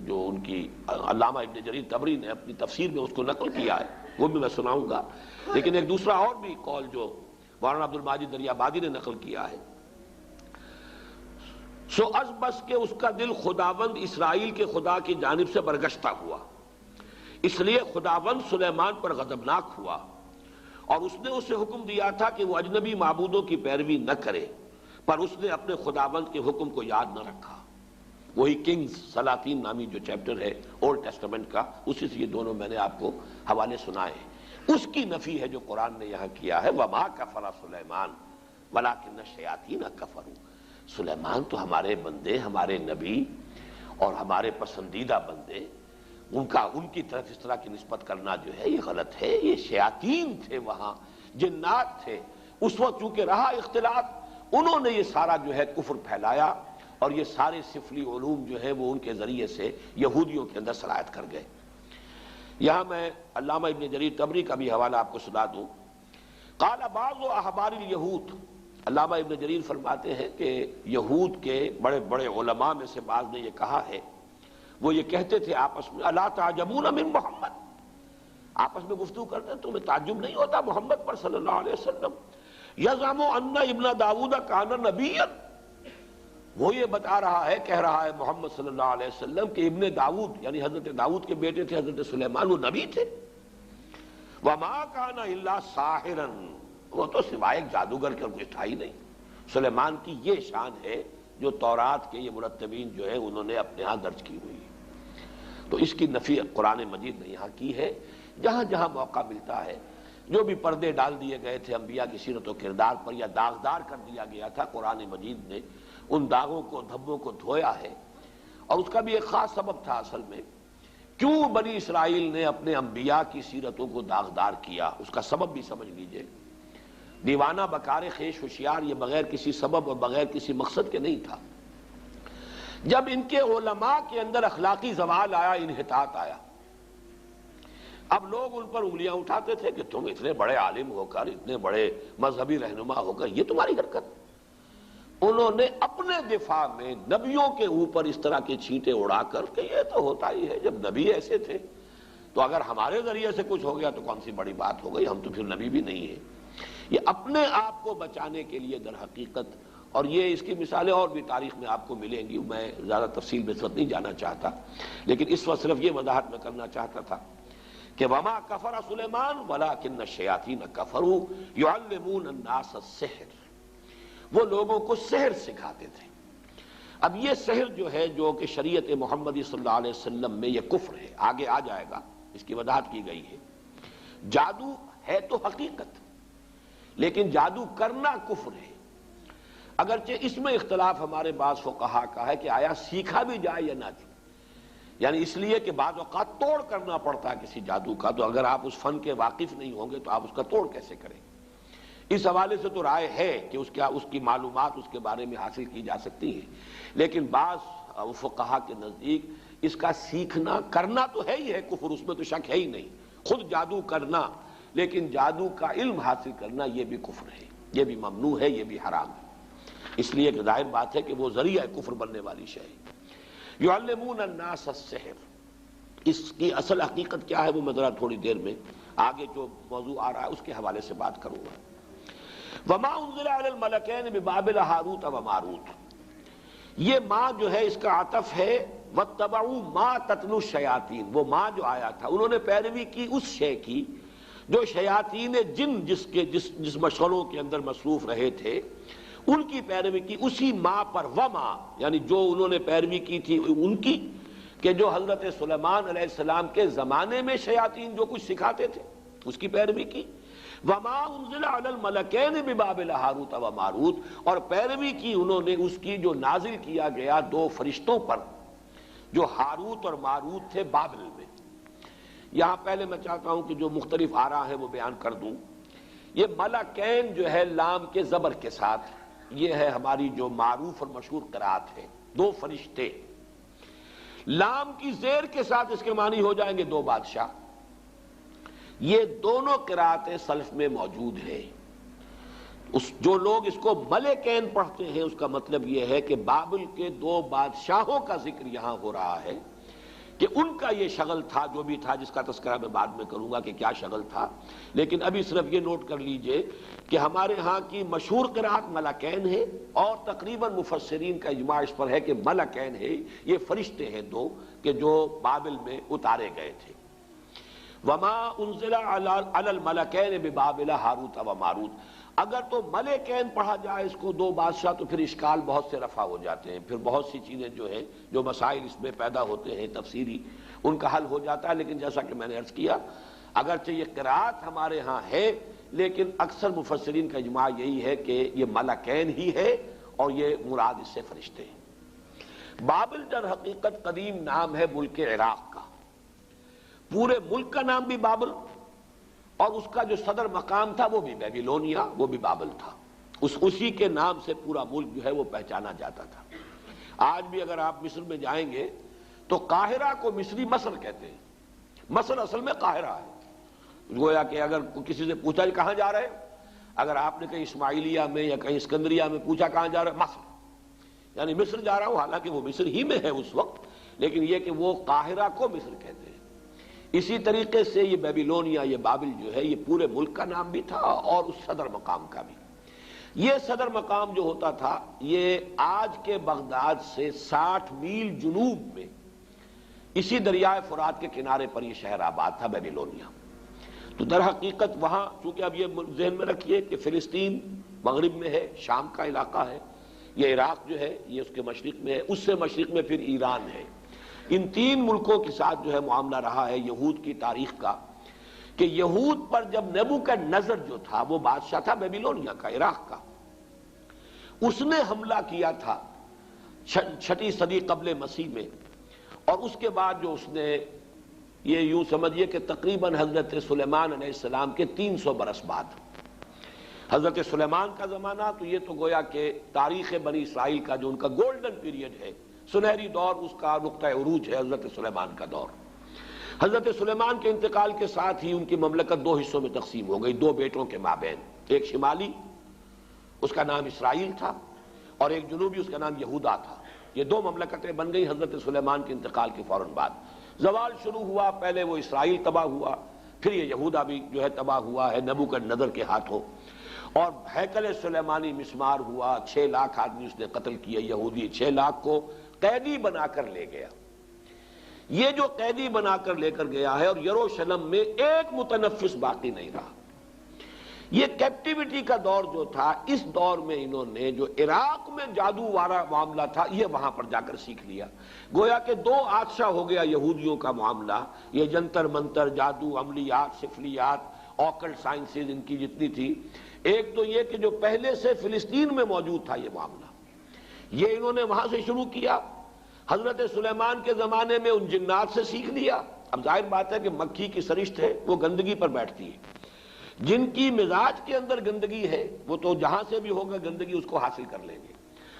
[SPEAKER 1] جو ان کی علامہ ابن جریر طبری نے اپنی تفسیر میں اس کو نقل کیا ہے، وہ بھی میں سناؤں گا، لیکن ایک دوسرا اور بھی قول جو مولانا عبد الماجد دریابادی نے نقل کیا ہے، سو از بس کہ اس کا دل خداوند اسرائیل کے خدا کی جانب سے برگشتہ ہوا، اس لیے خداوند سلیمان پر غضبناک ہوا، اور اس نے اسے حکم دیا تھا کہ وہ اجنبی معبودوں کی پیروی نہ کرے، پر اس نے اپنے خداوند کے حکم کو یاد نہ رکھا۔ وہی کنگز سلاطین نامی جو چیپٹر ہے اولڈ ٹیسٹمنٹ کا، اسی سے یہ دونوں میں نے آپ کو حوالے سنائے ہیں۔ اس کی نفی ہے جو قرآن نے یہاں کیا ہے، وما کفر سلیمان ولکن الشیاطین کفروا۔ سلیمان تو ہمارے بندے، ہمارے نبی اور ہمارے پسندیدہ بندے، ان کی طرف اس طرح کی نسبت کرنا جو ہے یہ غلط ہے۔ یہ شیاطین تھے، وہاں جنات تھے، اس وقت چونکہ رہا اختلاط، انہوں نے یہ سارا جو ہے کفر پھیلایا، اور یہ سارے سفلی علوم جو ہے وہ ان کے ذریعے سے یہودیوں کے اندر سرایت کر گئے۔ یہاں میں علامہ ابن جریر طبری کا بھی حوالہ آپ کو سنا دوں۔ قال بعض احبار الیہود، علامہ ابن جریر فرماتے ہیں کہ یہود کے بڑے بڑے علماء میں سے بعض نے یہ کہا ہے، وہ یہ کہتے تھے آپس میں، الا تعجبون من محمد، آپس میں گفتگو کرتے ہیں، تمہیں تعجب نہیں ہوتا محمد پر صلی اللہ علیہ وسلم، یزعم ان ابن داؤد کان نبیا، وہ یہ بتا رہا ہے، کہہ رہا ہے محمد صلی اللہ علیہ وسلم کہ ابن داؤد یعنی حضرت داؤد کے بیٹے تھے حضرت سلیمان، وہ نبی تھے۔ وما کان الا ساحرا، وہ تو سوائے ایک جادوگر کے کچھ تھا ہی نہیں۔ سلیمان کی یہ شان ہے جو تورات کے یہ مرتبین جو ہے انہوں نے اپنے ہاں درج کی ہوئی، تو اس کی نفی قرآن مجید نے یہاں کی ہے۔ جہاں جہاں موقع ملتا ہے، جو بھی پردے ڈال دیے گئے تھے انبیاء کی سیرت و کردار پر یا داغدار کر دیا گیا تھا، قرآن مجید نے ان داغوں کو دھبوں کو دھویا ہے، اور اس کا بھی ایک خاص سبب تھا اصل میں، کیوں بنی اسرائیل نے اپنے انبیاء کی سیرتوں کو داغدار کیا، اس کا سبب بھی سمجھ لیجئے۔ دیوانہ بکار خیش ہوشیار یہ بغیر کسی سبب اور بغیر کسی مقصد کے نہیں تھا۔ جب ان کے علماء کے اندر اخلاقی زوال آیا، انحطاط آیا، اب لوگ ان پر انگلیاں اٹھاتے تھے کہ تم اتنے بڑے عالم ہو کر، اتنے بڑے مذہبی رہنما ہو کر، یہ تمہاری حرکت۔ انہوں نے اپنے دفاع میں نبیوں کے اوپر اس طرح کے چھینٹے اڑا کر کہ یہ تو ہوتا ہی ہے، جب نبی ایسے تھے تو اگر ہمارے ذریعے سے کچھ ہو گیا تو کون سی بڑی بات ہو گئی، ہم تو پھر نبی بھی نہیں ہیں۔ یہ اپنے آپ کو بچانے کے لیے در حقیقت، اور یہ اس کی مثالیں اور بھی تاریخ میں آپ کو ملیں گی، میں زیادہ تفصیل میں اس وقت نہیں جانا چاہتا، لیکن اس وقت صرف یہ وضاحت میں کرنا چاہتا تھا کہ وما کفر سلیمان ولکن الشیاطین کفروا یعلمون الناس السحر، وہ لوگوں کو سحر سکھاتے تھے۔ اب یہ سحر جو ہے، جو کہ شریعت محمدی صلی اللہ علیہ وسلم میں یہ کفر ہے، آگے آ جائے گا، اس کی وضاحت کی گئی ہے۔ جادو ہے تو حقیقت، لیکن جادو کرنا کفر ہے۔ اگرچہ اس میں اختلاف ہمارے بعض فقہا کا ہے کہ آیا سیکھا بھی جائے یا نہ جائے، یعنی اس لیے کہ بعض اوقات توڑ کرنا پڑتا ہے کسی جادو کا، تو اگر آپ اس فن کے واقف نہیں ہوں گے تو آپ اس کا توڑ کیسے کریں؟ اس حوالے سے تو رائے ہے کہ اس کی معلومات اس کے بارے میں حاصل کی جا سکتی ہیں، لیکن بعض فقہا کے نزدیک اس کا سیکھنا کرنا تو ہے ہی ہے کفر، اس میں تو شک ہے ہی نہیں، خود جادو کرنا، لیکن جادو کا علم حاصل کرنا یہ بھی کفر ہے، یہ بھی ممنوع ہے، یہ بھی حرام ہے، اس لیے کہ ظاہر بات ہے کہ وہ ذریعہ کفر بننے والی شے ہے۔ یعلمون الناس السحر، اس کی اصل حقیقت کیا ہے وہ میں ذرا تھوڑی دیر میں آگے جو موضوع آ رہا ہے اس کے حوالے سے بات کروں گا۔ وما انزل علی الملکین ببابل ہاروت و ماروت، یہ ماں جو ہے اس کا عطف ہے واتبعوا ما تتلو الشیاطین، وہ ماں جو آیا تھا انہوں نے پیروی کی اس شے کی جو شیاطین جن جس مشغلوں کے اندر مصروف رہے تھے ان کی پیروی کی، اسی ماں پر، وما یعنی جو انہوں نے پیروی کی تھی ان کی، کہ جو حضرت سلیمان علیہ السلام کے زمانے میں شیاطین جو کچھ سکھاتے تھے اس کی پیروی کی، وما انزل علی الملکین ببابل ہاروت و ماروت، اور پیروی کی انہوں نے اس کی جو نازل کیا گیا دو فرشتوں پر جو ہاروت اور ماروت تھے بابل میں۔ یہاں پہلے میں چاہتا ہوں کہ جو مختلف آراء ہیں وہ بیان کر دوں۔ یہ ملکین جو ہے لام کے زبر کے ساتھ، یہ ہے ہماری جو معروف اور مشہور قرات ہے، دو فرشتے، لام کی زیر کے ساتھ اس کے معنی ہو جائیں گے دو بادشاہ۔ یہ دونوں قراتیں سلف میں موجود ہیں۔ جو لوگ اس کو ملکین پڑھتے ہیں اس کا مطلب یہ ہے کہ بابل کے دو بادشاہوں کا ذکر یہاں ہو رہا ہے کہ ان کا یہ شغل تھا جو بھی تھا، جس کا تذکرہ میں بعد میں کروں گا کہ کیا شغل تھا، لیکن ابھی صرف یہ نوٹ کر لیجئے کہ ہمارے ہاں کی مشہور قرات ملکین ہے، اور تقریباً مفسرین کا اجماع اس پر ہے کہ ملکین ہے، یہ فرشتے ہیں دو کہ جو بابل میں اتارے گئے تھے۔ وما انزل علی الملکین ببابل ہاروت و ماروت، اگر تو ملکین پڑھا جائے اس کو دو بادشاہ تو پھر اشکال بہت سے رفع ہو جاتے ہیں، پھر بہت سی چیزیں جو ہیں جو مسائل اس میں پیدا ہوتے ہیں تفسیری ان کا حل ہو جاتا ہے، لیکن جیسا کہ میں نے عرض کیا اگرچہ یہ قرات ہمارے ہاں ہے لیکن اکثر مفسرین کا اجماع یہی ہے کہ یہ ملکین ہی ہے اور یہ مراد اس سے فرشتے ہیں۔ بابل در حقیقت قدیم نام ہے ملک عراق کا، پورے ملک کا نام بھی بابل، اور اس کا جو صدر مقام تھا وہ بھی بیبیلونیا، وہ بھی بابل تھا، اسی کے نام سے پورا ملک جو ہے وہ پہچانا جاتا تھا۔ آج بھی اگر آپ مصر میں جائیں گے تو قاہرہ کو مصری مصر کہتے ہیں، مصر اصل میں قاہرہ ہے۔ گویا کہ اگر کسی سے پوچھا کہاں جا رہے، اگر آپ نے کہیں اسماعیلیہ میں یا کہیں اسکندریہ میں پوچھا کہاں جا رہے، مصر، یعنی مصر جا رہا ہوں، حالانکہ وہ مصر ہی میں ہے اس وقت، لیکن یہ کہ وہ قاہرہ کو مصر کہتے ہیں۔ اسی طریقے سے یہ بیبیلونیا، یہ بابل جو ہے یہ پورے ملک کا نام بھی تھا اور اس صدر مقام کا بھی۔ یہ صدر مقام جو ہوتا تھا یہ آج کے بغداد سے 60 میل جنوب میں اسی دریائے فرات کے کنارے پر یہ شہر آباد تھا بیبیلونیا۔ تو در حقیقت وہاں چونکہ اب یہ ذہن میں رکھیے کہ فلسطین مغرب میں ہے، شام کا علاقہ ہے، یہ عراق جو ہے یہ اس کے مشرق میں ہے، اس سے مشرق میں پھر ایران ہے۔ ان تین ملکوں کے ساتھ جو ہے معاملہ رہا ہے یہود کی تاریخ کا، کہ یہود پر جب نیبوکڈنیزر جو تھا وہ بادشاہ تھا بیبیلونیا کا، عراق کا، اس نے حملہ کیا تھا 6 صدی قبل مسیح میں، اور اس کے بعد جو اس نے یہ یوں سمجھیے کہ تقریباً حضرت سلیمان علیہ السلام کے 300 برس بعد، حضرت سلیمان کا زمانہ تو یہ تو گویا کہ تاریخ بنی اسرائیل کا جو ان کا گولڈن پیریڈ ہے، سنہری دور، اس کا نقطہ عروج ہے حضرت سلیمان کا دور۔ حضرت سلیمان کے انتقال کے ساتھ ہی ان کی مملکت دو حصوں میں تقسیم ہو گئی، دو بیٹوں کے مابین، ایک شمالی اس کا نام اسرائیل تھا اور ایک جنوبی اس کا نام یہودا تھا۔ یہ دو مملکتیں بن گئی حضرت سلیمان کے انتقال کے فوراً بعد۔ زوال شروع ہوا، پہلے وہ اسرائیل تباہ ہوا، پھر یہ یہودا بھی جو ہے تباہ ہوا ہے نبوکدنضر کے ہاتھوں، اور ہیکل سلیمانی مسمار ہوا، 6 لاکھ آدمی اس نے قتل کیے یہودی، 6 لاکھ کو قیدی بنا کر لے گیا۔ یہ جو قیدی بنا کر لے کر گیا ہے، اور یروشلم میں ایک متنفس باقی نہیں رہا۔ یہ کیپٹیوٹی کا دور جو تھا، اس دور میں انہوں نے جو عراق میں جادو والا معاملہ تھا یہ وہاں پر جا کر سیکھ لیا۔ گویا کہ دو آتشا ہو گیا یہودیوں کا معاملہ، یہ جنتر منتر، جادو، عملیات، سفلیات، آکلٹ سائنسز ان کی جتنی تھی۔ ایک تو یہ کہ جو پہلے سے فلسطین میں موجود تھا یہ معاملہ، یہ انہوں نے وہاں سے شروع کیا۔ حضرت سلیمان کے زمانے میں ان جنات سے سیکھ لیا۔ اب ظاہر بات ہے کہ مکھی کی سرشت ہے، وہ گندگی پر بیٹھتی ہے، جن کی مزاج کے اندر گندگی ہے وہ تو جہاں سے بھی ہوگا گندگی اس کو حاصل کر لیں گے۔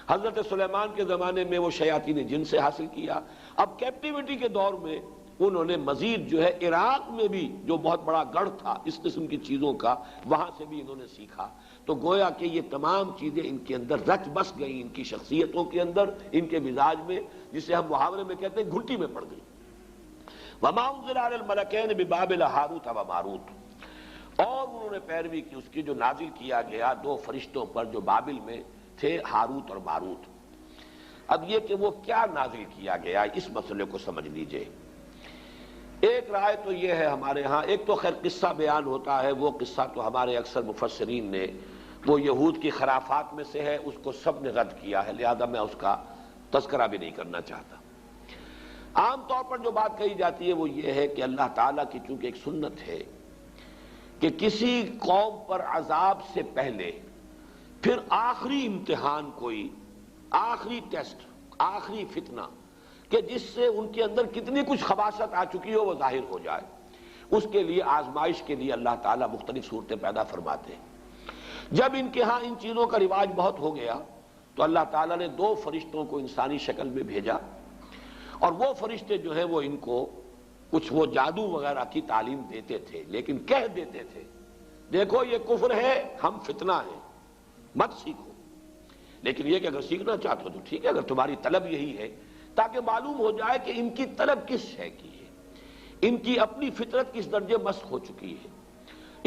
[SPEAKER 1] حضرت سلیمان کے زمانے میں وہ شیاطین جن سے حاصل کیا۔ اب کیپٹیوٹی کے دور میں انہوں نے مزید جو ہے عراق میں بھی جو بہت بڑا گڑھ تھا اس قسم کی چیزوں کا، وہاں سے بھی انہوں نے سیکھا۔ تو گویا کہ یہ تمام چیزیں ان کے اندر رچ بس گئیں، ان کی شخصیتوں کے اندر، ان کے مزاج میں، جسے ہم محاورے میں کہتے ہیں گھٹی میں پڑ گئی۔ وَمَا أُنزِلَ عَلَى الْمَلَكَيْنِ بِبَابِلَ هَارُوتَ وَمَارُوتَ، اور انہوں نے پیروی کی اس کی جو نازل کیا گیا 2 فرشتوں پر جو بابل میں تھے، ہاروت اور ماروت۔ اب یہ کہ وہ کیا نازل کیا گیا اس مسئلے کو سمجھ لیجئے۔ ایک رائے تو یہ ہے ہمارے ہاں، ایک تو خیر قصہ بیان ہوتا ہے، وہ قصہ تو ہمارے اکثر مفسرین نے، وہ یہود کی خرافات میں سے ہے، اس کو سب نے رد کیا ہے، لہذا میں اس کا تذکرہ بھی نہیں کرنا چاہتا۔ عام طور پر جو بات کہی جاتی ہے وہ یہ ہے کہ اللہ تعالیٰ کی چونکہ ایک سنت ہے کہ کسی قوم پر عذاب سے پہلے پھر آخری امتحان، کوئی آخری ٹیسٹ، آخری فتنہ، کہ جس سے ان کے اندر کتنی کچھ خباثت آ چکی ہو وہ ظاہر ہو جائے، اس کے لیے آزمائش کے لیے اللہ تعالیٰ مختلف صورتیں پیدا فرماتے ہیں۔ جب ان کے ہاں ان چیزوں کا رواج بہت ہو گیا تو اللہ تعالیٰ نے 2 فرشتوں کو انسانی شکل میں بھیجا، اور وہ فرشتے جو ہیں وہ ان کو کچھ وہ جادو وغیرہ کی تعلیم دیتے تھے، لیکن کہہ دیتے تھے دیکھو یہ کفر ہے، ہم فتنہ ہیں، مت سیکھو۔ لیکن یہ کہ اگر سیکھنا چاہتے ہو تو ٹھیک ہے، اگر تمہاری طلب یہی ہے، تاکہ معلوم ہو جائے کہ ان کی طلب کس شے کی ہے، ان کی اپنی فطرت کس درجے مسخ ہو چکی ہے،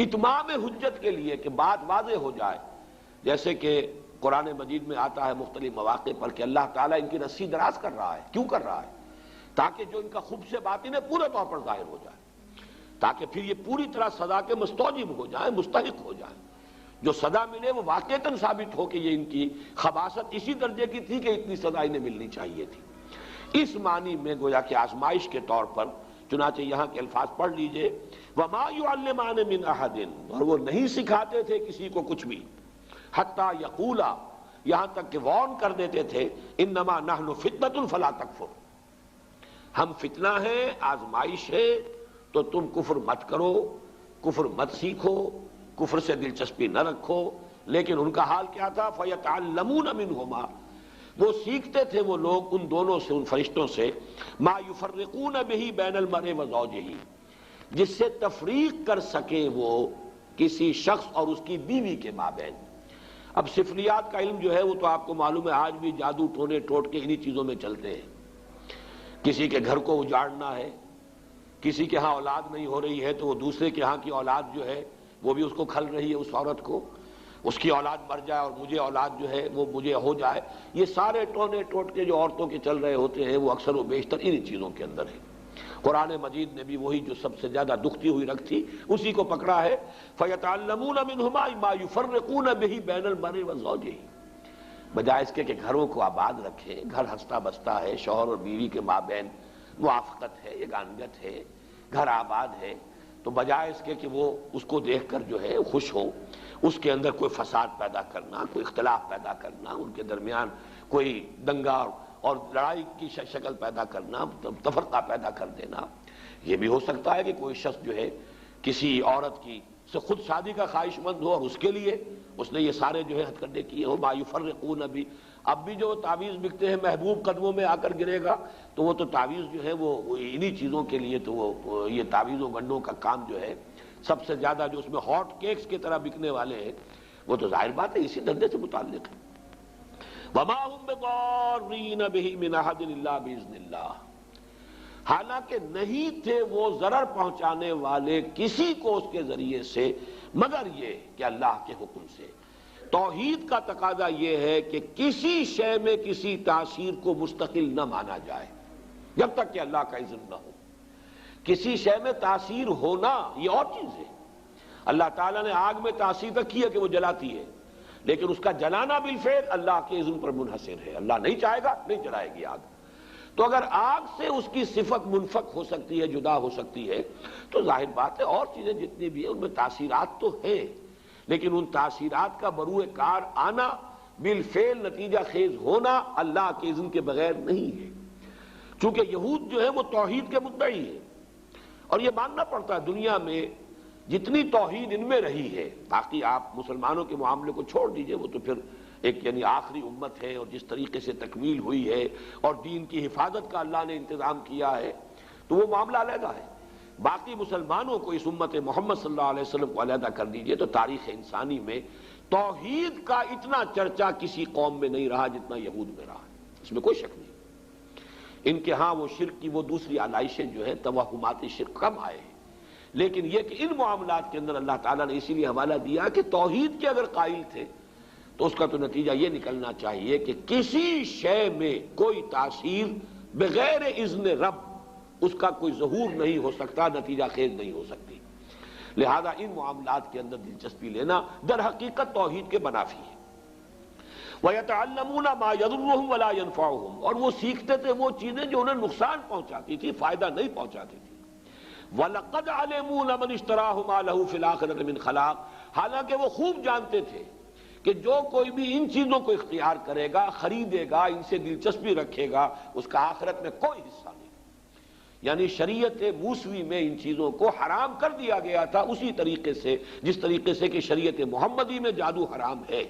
[SPEAKER 1] اتمام حجت کے لیے کہ بات واضح ہو جائے۔ جیسے کہ قرآن مجید میں آتا ہے مختلف مواقع پر کہ اللہ تعالیٰ ان کی رسی دراز کر رہا ہے، کیوں کر رہا ہے؟ تاکہ جو ان کا خبث باطن ہے پورے طور پر ظاہر ہو جائے، تاکہ پھر یہ پوری طرح سزا کے مستوجب ہو جائیں، مستحق ہو جائیں، جو سزا ملے وہ واقعتاً ثابت ہو کہ یہ ان کی خباثت اسی درجے کی تھی کہ اتنی سزا انہیں ملنی چاہیے تھی۔ اس معنی میں گویا کہ آزمائش کے طور پر، چنانچہ یہاں کے الفاظ پڑھ لیجئے، وَمَا يُعَلِّمَانِ مِنْ أَحَدٍ، اور وہ نہیں سکھاتے تھے کسی کو کچھ بھی، حَتَّى يَقُولَا، یہاں تک کہ وارن کر دیتے تھے، إِنَّمَا نَحْنُ فِتْنَةٌ فَلَا تَكْفُرْ، ہم فتنہ ہیں، آزمائش ہے، تو تم کفر مت کرو، کفر مت سیکھو، کفر سے دلچسپی نہ رکھو۔ لیکن ان کا حال کیا تھا؟ فَيَتَعَلَّمُونَ مِنْهُمَا، وہ سیکھتے تھے وہ لوگ ان دونوں سے، ان فرشتوں سے، مَا يُفَرِّقُونَ بِهِ بَيْنَ الْمَرْءِ وَزَوْجِهِ، جس سے تفریق کر سکے وہ کسی شخص اور اس کی بیوی کے مابین۔ اب سفلیات کا علم جو ہے وہ تو آپ کو معلوم ہے آج بھی جادو ٹونے ٹوٹ کے انہی چیزوں میں چلتے ہیں۔ کسی کے گھر کو اجاڑنا ہے، کسی کے ہاں اولاد نہیں ہو رہی ہے تو وہ دوسرے کے ہاں کی اولاد جو ہے وہ بھی اس کو کھل رہی ہے، اس عورت کو، اس کی اولاد مر جائے اور مجھے اولاد جو ہے وہ مجھے ہو جائے۔ یہ سارے ٹونے ٹوٹ کے جو عورتوں کے چل رہے ہوتے ہیں وہ اکثر و بیشتر انہی چیزوں کے اندر ہے۔ قرآن مجید نے بھی وہی جو سب سے زیادہ دکھتی ہوئی رکھ تھی اسی کو پکڑا ہے، فَيَتَعَلَّمُونَ مِنْهُمَا مَا يُفَرِّقُونَ بِهِ بَيْنَ الْمَرْءِ وَزَوْجِهِ، بجائے اس کے کہ گھروں کو آباد رکھے، گھر ہنستا بستا ہے، شوہر اور بیوی کے مابین موافقت ہے، یگانگت ہے، گھر آباد ہے، تو بجائے اس کے کہ وہ اس کو دیکھ کر جو ہے خوش ہو، اس کے اندر کوئی فساد پیدا کرنا، کوئی اختلاف پیدا کرنا، ان کے درمیان کوئی دنگا اور لڑائی کی شکل پیدا کرنا، تفرقہ پیدا کر دینا۔ یہ بھی ہو سکتا ہے کہ کوئی شخص جو ہے کسی عورت کی سے خود شادی کا خواہش مند ہو اور اس کے لیے اس نے یہ سارے جو ہے ہتھ کنڈے کیے ہو، ما یفرقون بھی اب بھی جو تعویذ بکتے ہیں محبوب قدموں میں آ کر گرے گا، تو وہ تو تعویذ جو ہے وہ انہی چیزوں کے لیے، تو وہ یہ تعویذوں گنڈوں کا کام جو ہے سب سے زیادہ جو اس میں ہاٹ کیکس کی طرح بکنے والے ہیں، وہ تو ظاہر بات ہے اسی دھندے سے متعلق ہے۔ وَمَا هُمْ بِضَارِّينَ بِهِ مِنْ أَحَدٍ إِلَّا بِإِذْنِ اللَّهِ، حالانکہ نہیں تھے وہ ضرر پہنچانے والے کسی کو اس کے ذریعے سے مگر یہ کہ اللہ کے حکم سے۔ توحید کا تقاضا یہ ہے کہ کسی شے میں کسی تاثیر کو مستقل نہ مانا جائے جب تک کہ اللہ کا اذن نہ ہو۔ کسی شے میں تاثیر ہونا یہ اور چیز ہے۔ اللہ تعالیٰ نے آگ میں تاثیر رکھی ہے کہ وہ جلاتی ہے، لیکن اس کا جلانا بالفعل اللہ کے اذن پر منحصر ہے۔ اللہ نہیں چاہے گا نہیں جلائے گی آگ۔ تو اگر آگ سے اس کی صفت منفک ہو سکتی ہے، جدا ہو سکتی ہے، تو ظاہر بات ہے اور چیزیں جتنی بھی ہیں ان میں تاثیرات تو ہیں، لیکن ان تاثیرات کا بروئے کار آنا، بالفعل نتیجہ خیز ہونا اللہ کے اذن کے بغیر نہیں ہے۔ چونکہ یہود جو ہے وہ توحید کے مدعی ہے، اور یہ ماننا پڑتا ہے دنیا میں جتنی توحید ان میں رہی ہے، باقی آپ مسلمانوں کے معاملے کو چھوڑ دیجئے، وہ تو پھر ایک یعنی آخری امت ہے، اور جس طریقے سے تکمیل ہوئی ہے اور دین کی حفاظت کا اللہ نے انتظام کیا ہے تو وہ معاملہ علیحدہ ہے۔ باقی مسلمانوں کو، اس امت محمد صلی اللہ علیہ وسلم کو علیحدہ کر دیجئے تو تاریخ انسانی میں توحید کا اتنا چرچا کسی قوم میں نہیں رہا جتنا یہود میں رہا، اس میں کوئی شک نہیں۔ ان کے ہاں وہ شرک کی وہ دوسری علائشیں جو ہے توہمات شرک کم آئے ہیں، لیکن یہ کہ ان معاملات کے اندر اللہ تعالیٰ نے اسی لیے حوالہ دیا کہ توحید کے اگر قائل تھے تو اس کا تو نتیجہ یہ نکلنا چاہیے کہ کسی شے میں کوئی تاثیر بغیر اذن رب اس کا کوئی ظہور نہیں ہو سکتا، نتیجہ خیز نہیں ہو سکتی۔ لہذا ان معاملات کے اندر دلچسپی لینا در حقیقت توحید کے منافی ہے۔ وَيَتَعَلَّمُونَ مَا يَضُرُّهُمْ وَلَا يَنْفَعُهُمْ، اور وہ سیکھتے تھے وہ چیزیں جو انہیں نقصان پہنچاتی تھی، فائدہ نہیں پہنچاتی تھی۔ وَلَقَدْ عَلِمُوا لَمَنِ اشْتَرَاهُ مَا لَهُ فِي الْآخِرَةِ مِنْ خَلَاقٍ، حالانکہ وہ خوب جانتے تھے کہ جو کوئی بھی ان چیزوں کو اختیار کرے گا، خریدے گا، ان سے دلچسپی رکھے گا، اس کا آخرت میں کوئی حصہ نہیں۔ یعنی شریعت موسوی میں ان چیزوں کو حرام کر دیا گیا تھا اسی طریقے سے جس طریقے سے کہ شریعت محمدی میں جادو حرام ہے۔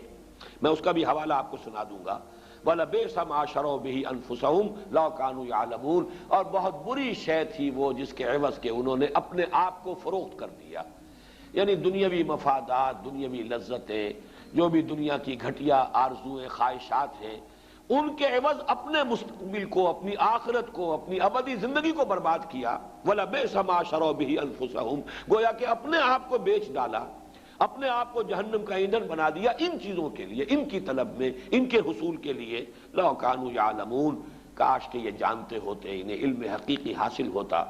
[SPEAKER 1] میں اس کا بھی حوالہ آپ کو سنا دوں گا۔ وَلَبِئْسَ مَا شَرَوْا بِهِ أَنفُسَهُمْ لَوْ كَانُوا يَعْلَمُونَ، اور بہت بری شے تھی وہ جس کے عوض کے انہوں نے اپنے آپ کو فروخت کر دیا۔ یعنی دنیاوی مفادات، دنیاوی لذتیں، جو بھی دنیا کی گھٹیا آرزویں، خواہشات ہیں، ان کے عوض اپنے مستقبل کو، اپنی آخرت کو، اپنی ابدی زندگی کو برباد کیا۔ وَلَبِئْسَ مَا شَرَوْا بِهِ أَنفُسَهُمْ، گویا کہ اپنے آپ کو بیچ ڈالا، اپنے آپ کو جہنم کا ایندھن بنا دیا ان چیزوں کے لیے، ان کی طلب میں، ان کے حصول کے لیے۔ لَوْ كَانُوا يَعْلَمُونَ، کاش کہ یہ جانتے ہوتے، انہیں علم حقیقی حاصل ہوتا۔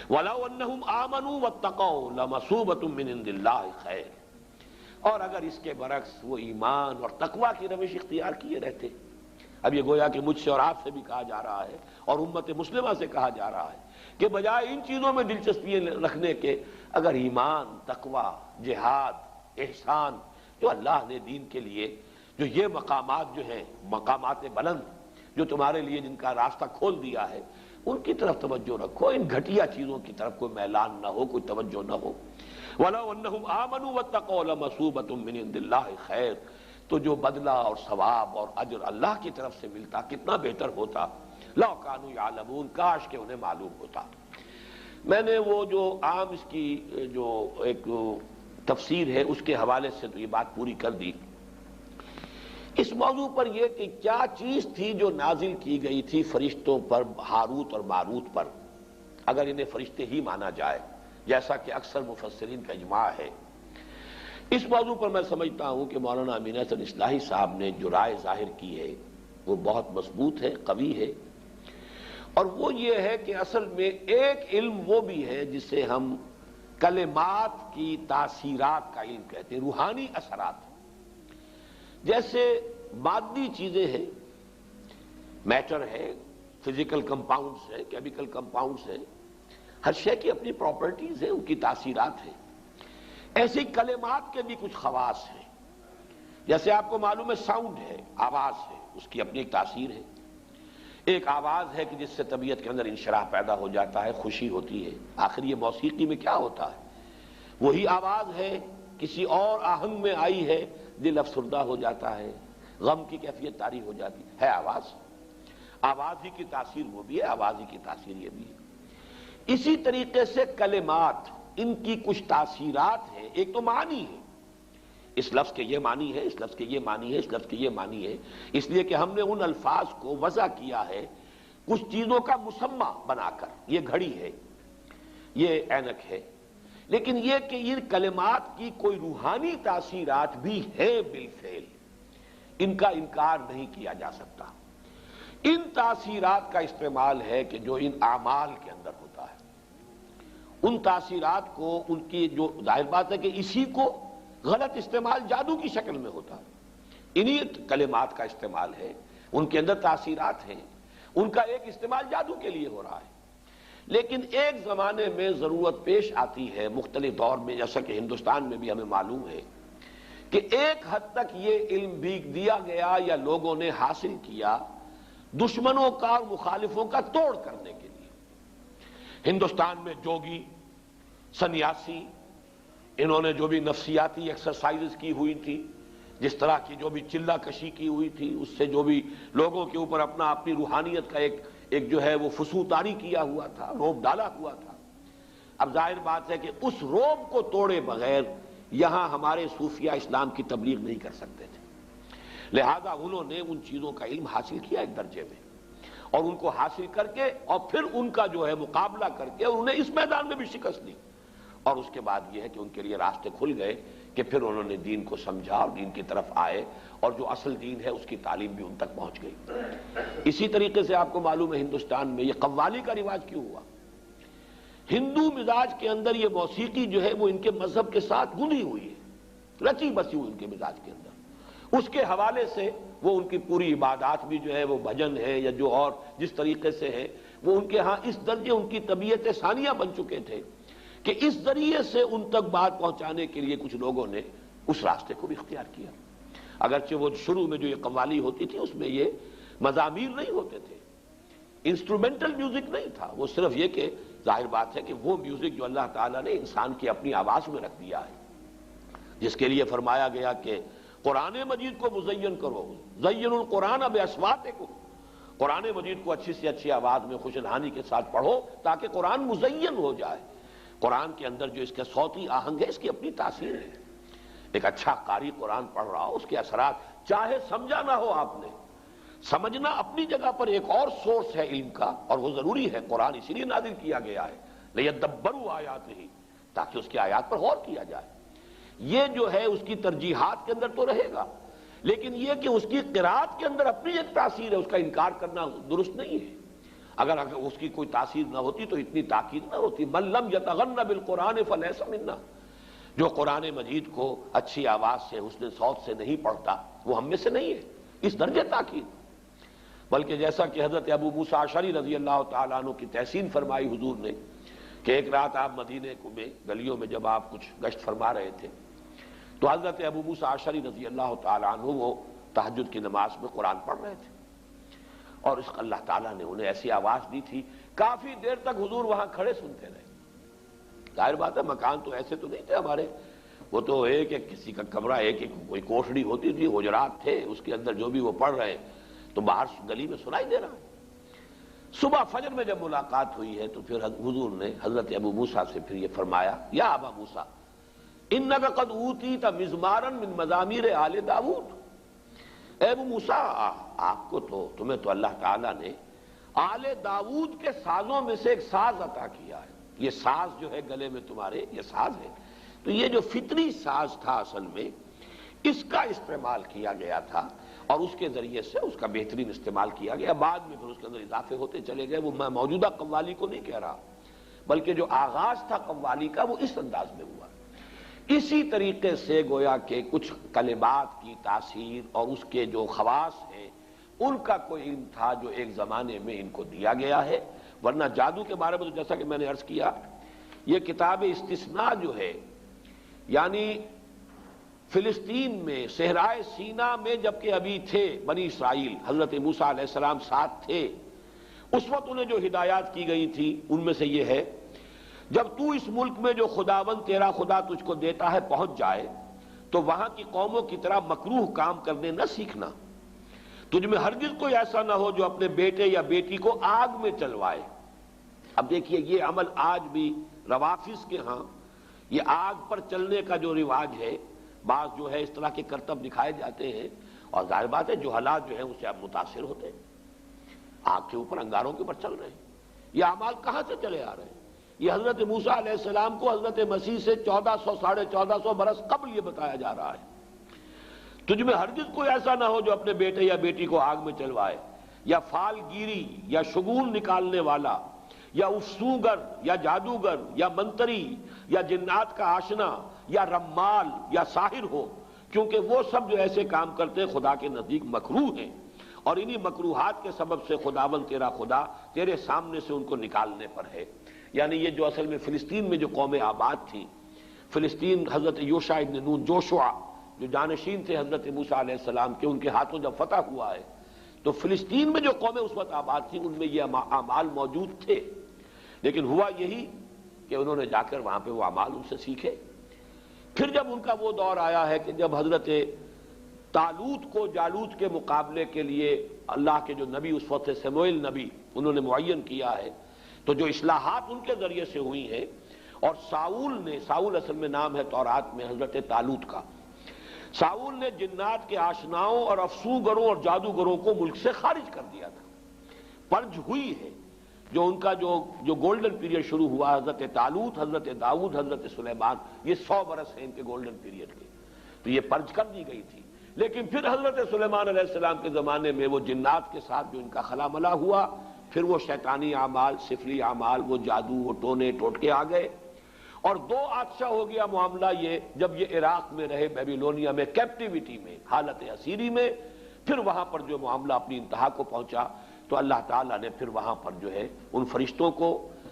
[SPEAKER 1] وَلَوْ أَنَّهُمْ آمَنُوا وَاتَّقَوْا لَمَثُوبَةٌ مِّنْ عِندِ اللَّهِ خَيْرٌ، اور اگر اس کے برعکس وہ ایمان اور تقویٰ کی روش اختیار کیے رہتے۔ اب یہ گویا کہ مجھ سے اور آپ سے بھی کہا جا رہا ہے، اور امت مسلمہ سے کہا جا رہا ہے کہ بجائے ان چیزوں میں دلچسپی رکھنے کے، اگر ایمان، تقویٰ، جہاد، احسان، جو اللہ نے دین کے لیے جو یہ مقامات جو ہیں، مقامات بلند جو تمہارے لیے جن کا راستہ کھول دیا ہے، ان کی طرف توجہ رکھو، ان گھٹیا چیزوں کی طرف کوئی میلان نہ ہو، کوئی توجہ نہ ہو۔ وَلَوْ أَنَّهُمْ آمَنُوا وَاتَّقَوْا لَمَثُوبَةٌ مِّنْ عِندِ اللَّهِ خَيْرٌ، تو جو بدلہ اور ثواب اور اجر اللہ کی طرف سے ملتا کتنا بہتر ہوتا۔ لَوْ كَانُوا يَعْلَمُونَ، کاش کہ انہیں معلوم ہوتا۔ میں نے وہ جو عام اس کی جو ایک تفسیر ہے اس کے حوالے سے تو یہ بات پوری کر دی۔ اس موضوع پر یہ کہ کیا چیز تھی جو نازل کی گئی تھی فرشتوں پر، ہاروت اور ماروت پر، اگر انہیں فرشتے ہی مانا جائے جیسا کہ اکثر مفسرین کا اجماع ہے۔ اس موضوع پر میں سمجھتا ہوں کہ مولانا امین احسن اصلاحی صاحب نے جو رائے ظاہر کی ہے وہ بہت مضبوط ہے، قوی ہے، اور وہ یہ ہے کہ اصل میں ایک علم وہ بھی ہے جسے ہم کلمات کی تاثیرات کا علم کہتے ہیں، روحانی اثرات۔ جیسے مادی چیزیں ہیں، میٹر ہے، فزیکل کمپاؤنڈز ہیں، کیمیکل کمپاؤنڈز ہیں، ہر شے کی اپنی پراپرٹیز ہیں، ان کی تاثیرات ہیں۔ ایسے کلمات کے بھی کچھ خواص ہیں۔ جیسے آپ کو معلوم ہے ساؤنڈ ہے، آواز ہے، اس کی اپنی ایک تاثیر ہے۔ ایک آواز ہے کہ جس سے طبیعت کے اندر انشراح پیدا ہو جاتا ہے، خوشی ہوتی ہے۔ آخر یہ موسیقی میں کیا ہوتا ہے؟ وہی آواز ہے، کسی اور آہنگ میں آئی ہے، دل افسردہ ہو جاتا ہے، غم کی کیفیت طاری ہو جاتی ہے آواز، آواز ہی کی تاثیر وہ بھی ہے، آواز ہی کی تاثیر یہ بھی ہے۔ اسی طریقے سے کلمات، ان کی کچھ تاثیرات ہیں، ایک تو معنی ہے، اس لفظ کے یہ معنی ہے، اس لفظ کے یہ معنی ہے، اس لفظ کے یہ معنی ہے، اس لیے کہ ہم نے ان الفاظ کو وضع کیا ہے کچھ چیزوں کا مسمى بنا کر، یہ گھڑی ہے، یہ اینک ہے، لیکن یہ کہ ان کلمات کی کوئی روحانی تاثیرات بھی ہیں بالفعل، ان کا انکار نہیں کیا جا سکتا۔ ان تاثیرات کا استعمال ہے کہ جو ان اعمال کے اندر ہوتا ہے، ان تاثیرات کو، ان کی جو ظاہر بات ہے کہ اسی کو غلط استعمال جادو کی شکل میں ہوتا ہے، انہی کلمات کا استعمال ہے، ان کے اندر تاثیرات ہیں، ان کا ایک استعمال جادو کے لیے ہو رہا ہے۔ لیکن ایک زمانے میں ضرورت پیش آتی ہے مختلف دور میں، جیسا کہ ہندوستان میں بھی ہمیں معلوم ہے کہ ایک حد تک یہ علم بھی دیا گیا یا لوگوں نے حاصل کیا دشمنوں کا اور مخالفوں کا توڑ کرنے کے لیے۔ ہندوستان میں جوگی، سنیاسی، انہوں نے جو بھی نفسیاتی ایکسرسائزز کی ہوئی تھی، جس طرح کی جو بھی چلہ کشی کی ہوئی تھی، اس سے جو بھی لوگوں کے اوپر اپنی روحانیت کا ایک جو ہے وہ فسوطاری کیا ہوا تھا، روب ڈالا ہوا تھا۔ اب ظاہر بات ہے کہ اس روب کو توڑے بغیر یہاں ہمارے صوفیہ اسلام کی تبلیغ نہیں کر سکتے تھے، لہذا انہوں نے ان چیزوں کا علم حاصل کیا ایک درجے میں، اور ان کو حاصل کر کے اور پھر ان کا جو ہے مقابلہ کر کے انہیں اس میدان میں بھی شکست دی، اور اس کے بعد یہ ہے کہ ان کے لیے راستے کھل گئے کہ پھر انہوں نے دین کو سمجھا اور دین کی طرف آئے، اور جو اصل دین ہے اس کی تعلیم بھی ان تک پہنچ گئی۔ اسی طریقے سے آپ کو معلوم ہے ہندوستان میں یہ قوالی کا رواج کیوں ہوا؟ ہندو مزاج کے اندر یہ موسیقی جو ہے وہ ان کے مذہب کے ساتھ گندھی ہوئی ہے، رچی بسی ہوئی ان کے مزاج کے اندر، اس کے حوالے سے وہ ان کی پوری عبادات بھی جو ہے وہ بھجن ہے یا جو اور جس طریقے سے ہے، وہ ان کے ہاں اس درجے ان کی طبیعت ثانیہ بن چکے تھے کہ اس ذریعے سے ان تک بات پہنچانے کے لیے کچھ لوگوں نے اس راستے کو بھی اختیار کیا۔ اگرچہ وہ شروع میں جو یہ قوالی ہوتی تھی اس میں یہ مزامیر نہیں ہوتے تھے، انسٹرومنٹل میوزک نہیں تھا، وہ صرف یہ کہ ظاہر بات ہے کہ وہ میوزک جو اللہ تعالیٰ نے انسان کی اپنی آواز میں رکھ دیا ہے، جس کے لیے فرمایا گیا کہ قرآن مجید کو مزین کرو، زین القرآن باصواتکم، قرآن مجید کو اچھی سے اچھی آواز میں خوش الحانی کے ساتھ پڑھو تاکہ قرآن مزین ہو جائے۔ قرآن کے اندر جو اس کا صوتی آہنگ ہے، اس کی اپنی تاثیر ہے۔ ایک اچھا قاری قرآن پڑھ رہا ہو، اس کے اثرات چاہے سمجھا نہ ہو آپ نے، سمجھنا اپنی جگہ پر ایک اور سورس ہے علم کا، اور وہ ضروری ہے، قرآن اسی لیے نازل کیا گیا ہے لیدبروا آیاتہ، تاکہ اس کی آیات پر غور کیا جائے۔ یہ جو ہے اس کی ترجیحات کے اندر تو رہے گا، لیکن یہ کہ اس کی قرات کے اندر اپنی ایک تاثیر ہے، اس کا انکار کرنا درست نہیں ہے۔ اگر اس کی کوئی تاثیر نہ ہوتی تو اتنی تاکید نہ ہوتی۔ من لم یتغن بالقرآن فلیس منا، جو قرآن مجید کو اچھی آواز سے، حسن صوت سے نہیں پڑھتا وہ ہم میں سے نہیں ہے، اس درجے تاکید۔ بلکہ جیسا کہ حضرت ابو موسیٰ اشعری رضی اللہ تعالیٰ عنہ کی تحسین فرمائی حضور نے کہ ایک رات آپ مدینے میں گلیوں میں جب آپ کچھ گشت فرما رہے تھے تو حضرت ابو موسیٰ اشعری رضی اللہ تعالیٰ عنہ وہ تہجد کی نماز میں قرآن پڑھ رہے تھے، اور اس اللہ تعالیٰ نے انہیں ایسی آواز دی تھی کافی دیر تک حضور وہاں کھڑے سنتے رہے۔ ظاہر بات ہے مکان تو ایسے تو نہیں تھے ہمارے، وہ تو ایک کسی کا کمرہ، ایک کوئی کوٹھڑی ہوتی تھی، حجرات تھے، اس کے اندر جو بھی وہ پڑھ رہے تو باہر گلی میں سنائی دے رہا ہے۔ صبح فجر میں جب ملاقات ہوئی ہے تو پھر حضور نے حضرت ابو موسیٰ سے پھر یہ فرمایا، یا ابا موسیٰ انک قد اوتیت مزمارا من مزامیر آل داؤد، اے ابو موسیٰ آپ کو تو، تمہیں تو اللہ تعالیٰ نے آل داؤد کے سازوں میں سے ایک ساز عطا کیا ہے، یہ ساز جو ہے گلے میں تمہارے یہ ساز ہے، تو یہ جو فطری ساز تھا اصل میں اس کا استعمال کیا گیا تھا، اور اس کے ذریعے سے اس کا بہترین استعمال کیا گیا، بعد میں پھر اس کے اندر اضافے ہوتے چلے گئے۔ وہ میں موجودہ قوالی کو نہیں کہہ رہا، بلکہ جو آغاز تھا قوالی کا وہ اس انداز میں ہوا۔ اسی طریقے سے گویا کہ کچھ کلمات کی تاثیر اور اس کے جو خواص ہیں ان کا کوئی علم تھا جو ایک زمانے میں ان کو دیا گیا ہے، ورنہ جادو کے بارے میں تو جیسا کہ میں نے عرض کیا، یہ کتاب استثناء جو ہے، یعنی فلسطین میں صحرائے سینا میں جبکہ ابھی تھے بنی اسرائیل، حضرت موسیٰ علیہ السلام ساتھ تھے، اس وقت انہیں جو ہدایات کی گئی تھی ان میں سے یہ ہے، جب تو اس ملک میں جو خداوند تیرا خدا تجھ کو دیتا ہے پہنچ جائے تو وہاں کی قوموں کی طرح مکروہ کام کرنے نہ سیکھنا، تجھ میں ہرگز کوئی ایسا نہ ہو جو اپنے بیٹے یا بیٹی کو آگ میں چلوائے۔ اب دیکھیے یہ عمل آج بھی روافظ کے ہاں یہ آگ پر چلنے کا جو رواج ہے، بعض جو ہے اس طرح کے کرتب دکھائے جاتے ہیں، اور ظاہر بات ہے جو حالات جو ہیں اس سے آپ متاثر ہوتے ہیں، آگ کے اوپر انگاروں کے اوپر چل رہے ہیں۔ یہ اعمال کہاں سے چلے آ رہے ہیں؟ یہ حضرت موسیٰ علیہ السلام کو حضرت مسیح سے 1400 برس قبل یہ بتایا جا رہا ہے۔ تجھ میں ہرگز کوئی ایسا نہ ہو جو اپنے بیٹے یا بیٹی کو آگ میں چلوائے، یا فال گیری یا شگون نکالنے والا، یا افسوگر یا جادوگر یا منتری یا جنات کا آشنا یا رمال یا ساحر ہو، کیونکہ وہ سب جو ایسے کام کرتے ہیں خدا کے نزدیک مکروہ ہیں، اور انہی مکروہات کے سبب سے خداوند تیرا خدا تیرے سامنے سے ان کو نکالنے پر ہے۔ یعنی یہ جو اصل میں فلسطین میں جو قومیں آباد تھیں، فلسطین حضرت یوشع ابن نون جوشع جو جانشین تھے حضرت موسیٰ علیہ السلام کے، ان کے ہاتھوں جب فتح ہوا ہے تو فلسطین میں جو قومیں اس وقت آباد تھیں ان میں یہ اعمال موجود تھے، لیکن ہوا یہی کہ انہوں نے جا کر وہاں پہ وہ اعمال ان سے سیکھے۔ پھر جب ان کا وہ دور آیا ہے کہ جب حضرت طالوت کو جالوت کے مقابلے کے لیے اللہ کے جو نبی اس وقت سموئیل نبی انہوں نے معین کیا ہے، تو جو اصلاحات ان کے ذریعے سے ہوئی ہیں، اور ساؤل اصل میں نام ہے تورات میں حضرت طالوت کا، ساؤل نے جنات کے آشناؤں اور افسوگروں اور جادوگروں کو ملک سے خارج کر دیا تھا۔ پرج ہوئی ہے جو ان کا جو گولڈن پیریڈ شروع ہوا حضرت طالوت، حضرت داؤد، حضرت سلیمان، یہ 100 برس ہیں ان کے گولڈن پیریڈ کے، تو یہ پرج کر دی گئی تھی۔ لیکن پھر حضرت سلیمان علیہ السلام کے زمانے میں وہ جنات کے ساتھ جو ان کا خلا ملا ہوا، پھر وہ شیطانی اعمال، سفلی اعمال، وہ جادو، وہ ٹونے ٹوٹکے آ گئے، اور 2 آتشہ ہو گیا معاملہ یہ جب یہ عراق میں رہے، بیبیلونیا میں کیپٹیوٹی میں، حالت اسیری میں، پھر وہاں پر جو معاملہ اپنی انتہا کو پہنچا تو اللہ تعالیٰ نے پھر وہاں پر جو ہے ان فرشتوں کو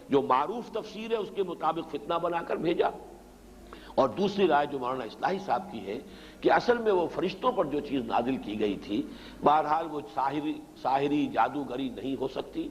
[SPEAKER 1] جو معروف تفسیر ہے اس کے مطابق فتنہ بنا کر بھیجا، اور دوسری رائے جو مولانا اصلاحی صاحب کی ہے کہ اصل میں وہ فرشتوں پر جو چیز نازل کی گئی تھی بہرحال وہ ساحری جادوگری نہیں ہو سکتی،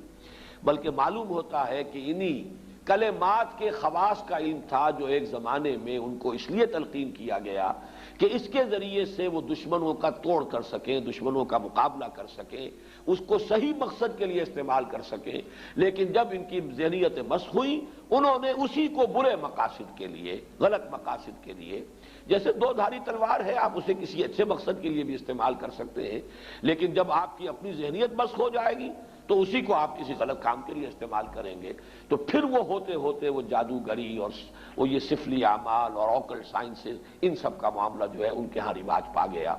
[SPEAKER 1] بلکہ معلوم ہوتا ہے کہ انہی کلمات کے خواص کا علم تھا جو ایک زمانے میں ان کو اس لیے تلقین کیا گیا کہ اس کے ذریعے سے وہ دشمنوں کا توڑ کر سکیں، دشمنوں کا مقابلہ کر سکیں، اس کو صحیح مقصد کے لیے استعمال کر سکیں۔ لیکن جب ان کی ذہنیت مسخ ہوئی، انہوں نے اسی کو برے مقاصد کے لیے، غلط مقاصد کے لیے، جیسے 2 دھاری تلوار ہے، آپ اسے کسی اچھے مقصد کے لیے بھی استعمال کر سکتے ہیں، لیکن جب آپ کی اپنی ذہنیت مسخ ہو جائے گی تو اسی کو آپ کسی غلط کام کے لیے استعمال کریں گے، تو پھر وہ ہوتے ہوتے وہ جادوگری اور وہ یہ سفلی اعمال اور آکلٹ سائنسز، ان سب کا معاملہ جو ہے ان کے ہاں رواج پا گیا۔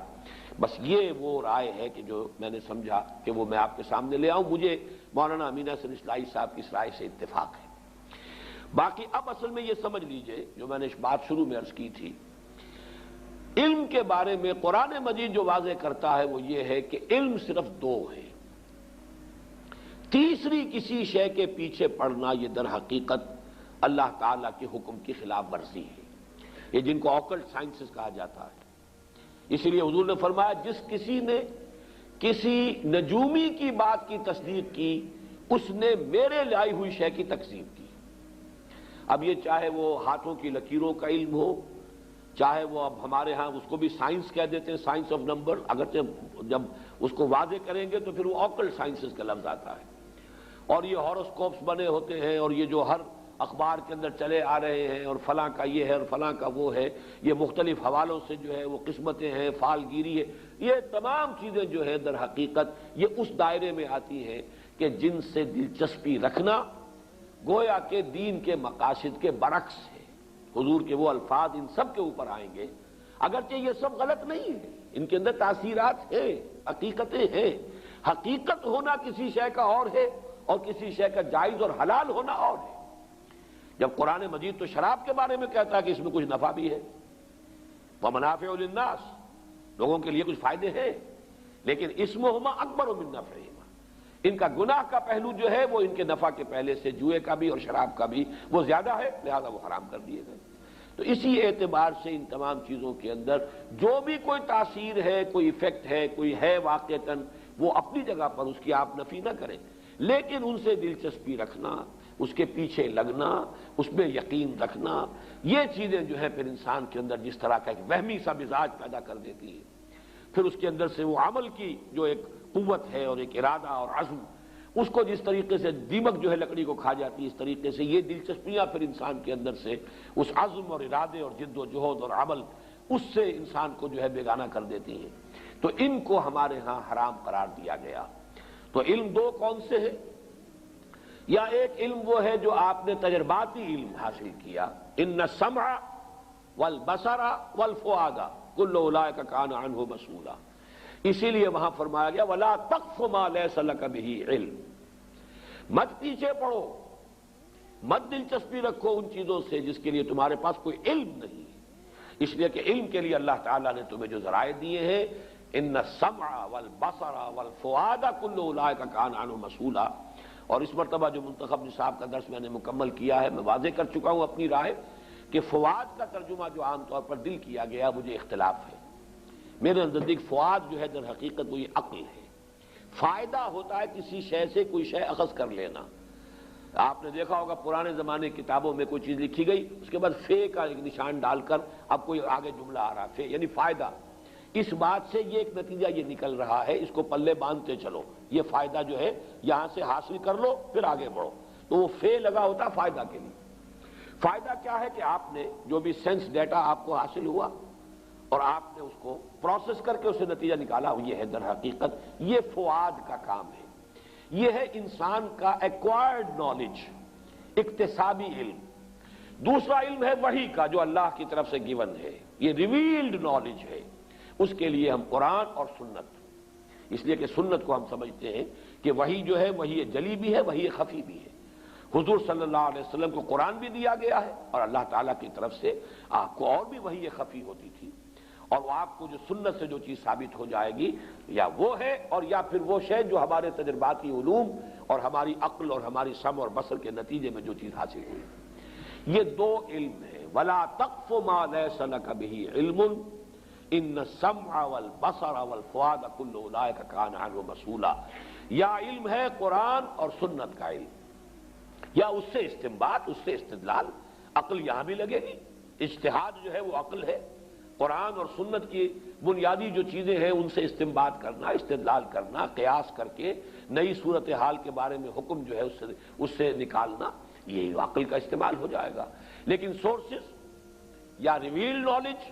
[SPEAKER 1] بس یہ وہ رائے ہے کہ جو میں نے سمجھا کہ وہ میں آپ کے سامنے لے آؤں۔ مجھے مولانا امین احسن اصلاحی صاحب کی اس رائے سے اتفاق ہے۔ باقی اب اصل میں یہ سمجھ لیجئے جو میں نے اس بات شروع میں عرض کی تھی، علم کے بارے میں قرآن مجید جو واضح کرتا ہے وہ یہ ہے کہ علم صرف 2 ہے، تیسری کسی شے کے پیچھے پڑنا یہ در حقیقت اللہ تعالیٰ کے حکم کی خلاف ورزی ہے، یہ جن کو آکلٹ سائنسز کہا جاتا ہے۔ اسی لیے حضور نے فرمایا جس کسی نے کسی نجومی کی بات کی تصدیق کی اس نے میرے لائی ہوئی شے کی تکذیب کی۔ اب یہ چاہے وہ ہاتھوں کی لکیروں کا علم ہو، چاہے وہ اب ہمارے ہاں اس کو بھی سائنس کہہ دیتے ہیں، سائنس آف نمبر، اگرچہ جب اس کو واضح کریں گے تو پھر وہ آکلٹ سائنسز کا لفظ آتا ہے، اور یہ ہاروسکوپس بنے ہوتے ہیں، اور یہ جو ہر اخبار کے اندر چلے آ رہے ہیں، اور فلاں کا یہ ہے اور فلاں کا وہ ہے، یہ مختلف حوالوں سے جو ہے وہ قسمتیں ہیں، فال گیری ہے، یہ تمام چیزیں جو ہے در حقیقت یہ اس دائرے میں آتی ہیں کہ جن سے دلچسپی رکھنا گویا کہ دین کے مقاصد کے برعکس ہے۔ حضور کے وہ الفاظ ان سب کے اوپر آئیں گے، اگرچہ یہ سب غلط نہیں ہے، ان کے اندر تاثیرات ہیں، حقیقتیں ہیں، حقیقت ہونا کسی شے کا اور ہے اور کسی شے کا جائز اور حلال ہونا اور ہے۔ جب قرآن مجید تو شراب کے بارے میں کہتا ہے کہ اس میں کچھ نفع بھی ہے، وَمَنَافِعُ لِلنَّاسِ، لوگوں کے لیے کچھ فائدے ہیں، لیکن اسمہما اکبر من نفعہما، ان کا گناہ کا پہلو جو ہے وہ ان کے نفع کے پہلے سے جوئے کا بھی اور شراب کا بھی وہ زیادہ ہے، لہذا وہ حرام کر دیے گئے۔ تو اسی اعتبار سے ان تمام چیزوں کے اندر جو بھی کوئی تاثیر ہے، کوئی ایفیکٹ ہے، کوئی ہے واقعتاً، وہ اپنی جگہ پر اس کی آپ نفی نہ کریں، لیکن ان سے دلچسپی رکھنا، اس کے پیچھے لگنا، اس میں یقین رکھنا، یہ چیزیں جو ہے پھر انسان کے اندر جس طرح کا ایک وہمی سا مزاج پیدا کر دیتی ہے، پھر اس کے اندر سے وہ عمل کی جو ایک قوت ہے اور ایک ارادہ اور عزم، اس کو جس طریقے سے دیمک جو ہے لکڑی کو کھا جاتی ہے، اس طریقے سے یہ دلچسپیاں پھر انسان کے اندر سے اس عزم اور ارادے اور جد و جہد اور عمل، اس سے انسان کو جو ہے بیگانہ کر دیتی ہیں۔ تو ان کو ہمارے ہاں حرام قرار دیا گیا۔ تو علم دو کون سے ہیں؟ یا ایک علم وہ ہے جو آپ نے تجرباتی علم حاصل کیا، ان السمع والبصر والفؤاد کل اولئک کان عنہ مسئولا، اسی لیے وہاں فرمایا گیا ولا تقف ما لیس لک بہ علم، مت پیچھے پڑو، مت دلچسپی رکھو ان چیزوں سے جس کے لیے تمہارے پاس کوئی علم نہیں ہے۔ اس لیے کہ علم کے لیے اللہ تعالیٰ نے تمہیں جو ذرائع دیے ہیں، ان السمع والبصر والفؤاد کل اولئک کان عنہ مسئولا، اور اس مرتبہ جو منتخب نصاب کا درس میں نے مکمل کیا ہے، میں واضح کر چکا ہوں اپنی رائے کہ فؤاد کا ترجمہ جو عام طور پر دل کیا گیا، مجھے اختلاف ہے۔ میرے نزدیک فؤاد جو ہے در حقیقت وہ یہ عقل ہے۔ فائدہ ہوتا ہے کسی شے سے کوئی شے اخذ کر لینا۔ آپ نے دیکھا ہوگا پرانے زمانے کی کتابوں میں کوئی چیز لکھی گئی، اس کے بعد فے کا ایک نشان ڈال کر اب کوئی آگے جملہ آ رہا، فے یعنی فائدہ۔ اس بات سے یہ ایک نتیجہ یہ نکل رہا ہے، اس کو پلے باندھتے چلو، یہ فائدہ جو ہے یہاں سے حاصل کر لو پھر آگے بڑھو، تو وہ فے لگا ہوتا فائدہ کے لیے۔ فائدہ کیا ہے کہ آپ نے جو بھی سینس ڈیٹا آپ کو حاصل ہوا اور آپ نے اس کو پروسیس کر کے اسے نتیجہ نکالا، یہ ہے در حقیقت یہ فؤاد کا کام ہے۔ یہ ہے انسان کا ایکوائرڈ نالج، اکتسابی علم۔ دوسرا علم ہے وحی کا جو اللہ کی طرف سے گیون ہے، یہ ریویلڈ نالج ہے۔ اس کے لیے ہم قرآن اور سنت، اس لیے کہ سنت کو ہم سمجھتے ہیں کہ وحی جو ہے وحی جلی بھی ہے، وحی خفی بھی ہے۔ حضور صلی اللہ علیہ وسلم کو قرآن بھی دیا گیا ہے اور اللہ تعالیٰ کی طرف سے آپ کو اور بھی وحی خفی ہوتی تھی، اور وہ آپ کو جو سنت سے جو چیز ثابت ہو جائے گی یا وہ ہے اور یا پھر وہ شے جو ہمارے تجرباتی علوم اور ہماری عقل اور ہماری سمع اور بصر کے نتیجے میں جو چیز حاصل ہوئی۔ یہ دو علم ہے، ولا تقف ما لیس لک بہ علم ان السمع والبصر والفؤاد کل اولئک کان عنہ مسئولا۔ یا علم ہے قرآن اور سنت کا علم، یا اس سے استنباط، اس سے استدلال، عقل یہاں بھی لگے گی، اجتہاد جو ہے وہ عقل ہے۔ قرآن اور سنت کی بنیادی جو چیزیں ہیں ان سے استنباط کرنا، استدلال کرنا، قیاس کر کے نئی صورتحال کے بارے میں حکم جو ہے اس سے نکالنا، یہ عقل کا استعمال ہو جائے گا۔ لیکن سورسز یا ریویل نالج،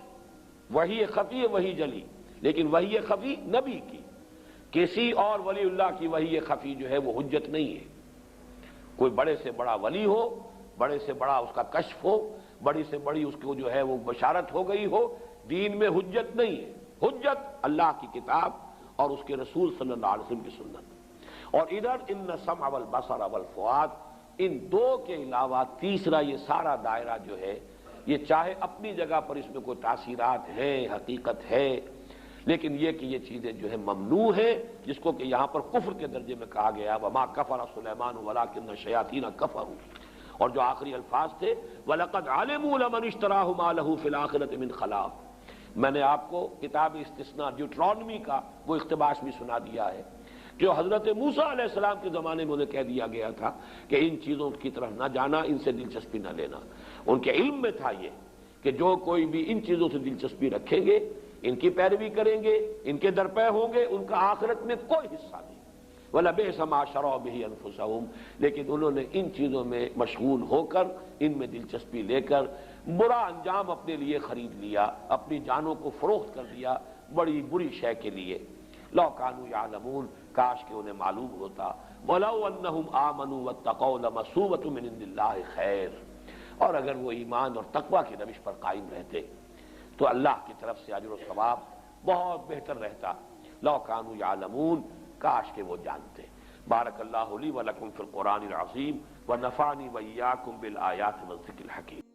[SPEAKER 1] وحی خفی ہے وحی جلی، لیکن وحی خفی نبی کی، کسی اور ولی اللہ کی وحی خفی جو ہے وہ حجت نہیں ہے۔ کوئی بڑے سے بڑا ولی ہو، بڑے سے بڑا اس کا کشف ہو، بڑی سے بڑی اس کو جو ہے وہ بشارت ہو گئی ہو، دین میں حجت نہیں ہے۔ حجت اللہ کی کتاب اور اس کے رسول صلی اللہ علیہ وسلم کی سنت۔ اور ادھر ان السمع والبصر والفؤاد، ان دو کے علاوہ تیسرا یہ سارا دائرہ جو ہے، یہ چاہے اپنی جگہ پر اس میں کوئی تاثیرات ہیں، حقیقت ہے، لیکن یہ کہ یہ چیزیں جو ہے ممنوع ہیں، جس کو کہ یہاں پر کفر کے درجے میں کہا گیا وما کفر سلیمان ولکن الشیاطین کفروا، اور جو آخری الفاظ تھے وَلَقَدْ عَلِمُوا لَمَنِ اشْتَرَاهُ مَا لَهُ فِي الْآخِرَةِ مِنْ خَلَاقٍ۔ میں نے آپ کو کتاب استثناء ڈیوٹرانومی کا وہ اقتباس بھی سنا دیا ہے، جو حضرت موسیٰ علیہ السلام کے زمانے میں انہیں کہہ دیا گیا تھا کہ ان چیزوں کی طرف نہ جانا، ان سے دلچسپی نہ لینا۔ ان کے علم میں تھا یہ کہ جو کوئی بھی ان چیزوں سے دلچسپی رکھیں گے، ان کی پیروی کریں گے، ان کے درپے ہوں گے، ان کا آخرت میں کوئی حصہ نہیں۔ وَلَبِئْسَ مَا شَرَوْا بِهِ أَنفُسَهُمْ، لیکن انہوں نے ان چیزوں میں مشغول ہو کر، ان میں دلچسپی لے کر برا انجام اپنے لیے خرید لیا، اپنی جانوں کو فروخت کر دیا بڑی بری شے کے لیے۔ لَوْ كَانُوا يَعْلَمُونَ، کاش کہ انہیں معلوم ہوتا۔ وَلَوْ أَنَّهُمْ آمَنُوا وَاتَّقَوْا لَمَثُوبَةٌ مِّنْ عِندِ اللَّهِ خَيْرٌ، اور اگر وہ ایمان اور تقوی کی روش پر قائم رہتے تو اللہ کی طرف سے اجر و ثواب بہت بہتر رہتا۔ لَوْ كَانُوا يَعْلَمُونَ، کاش کہ وہ جانتے۔ بارک اللہ لی ولکم فی القرآن العظیم ونفعنی وإیاکم بالآیات والذکر الحکیم۔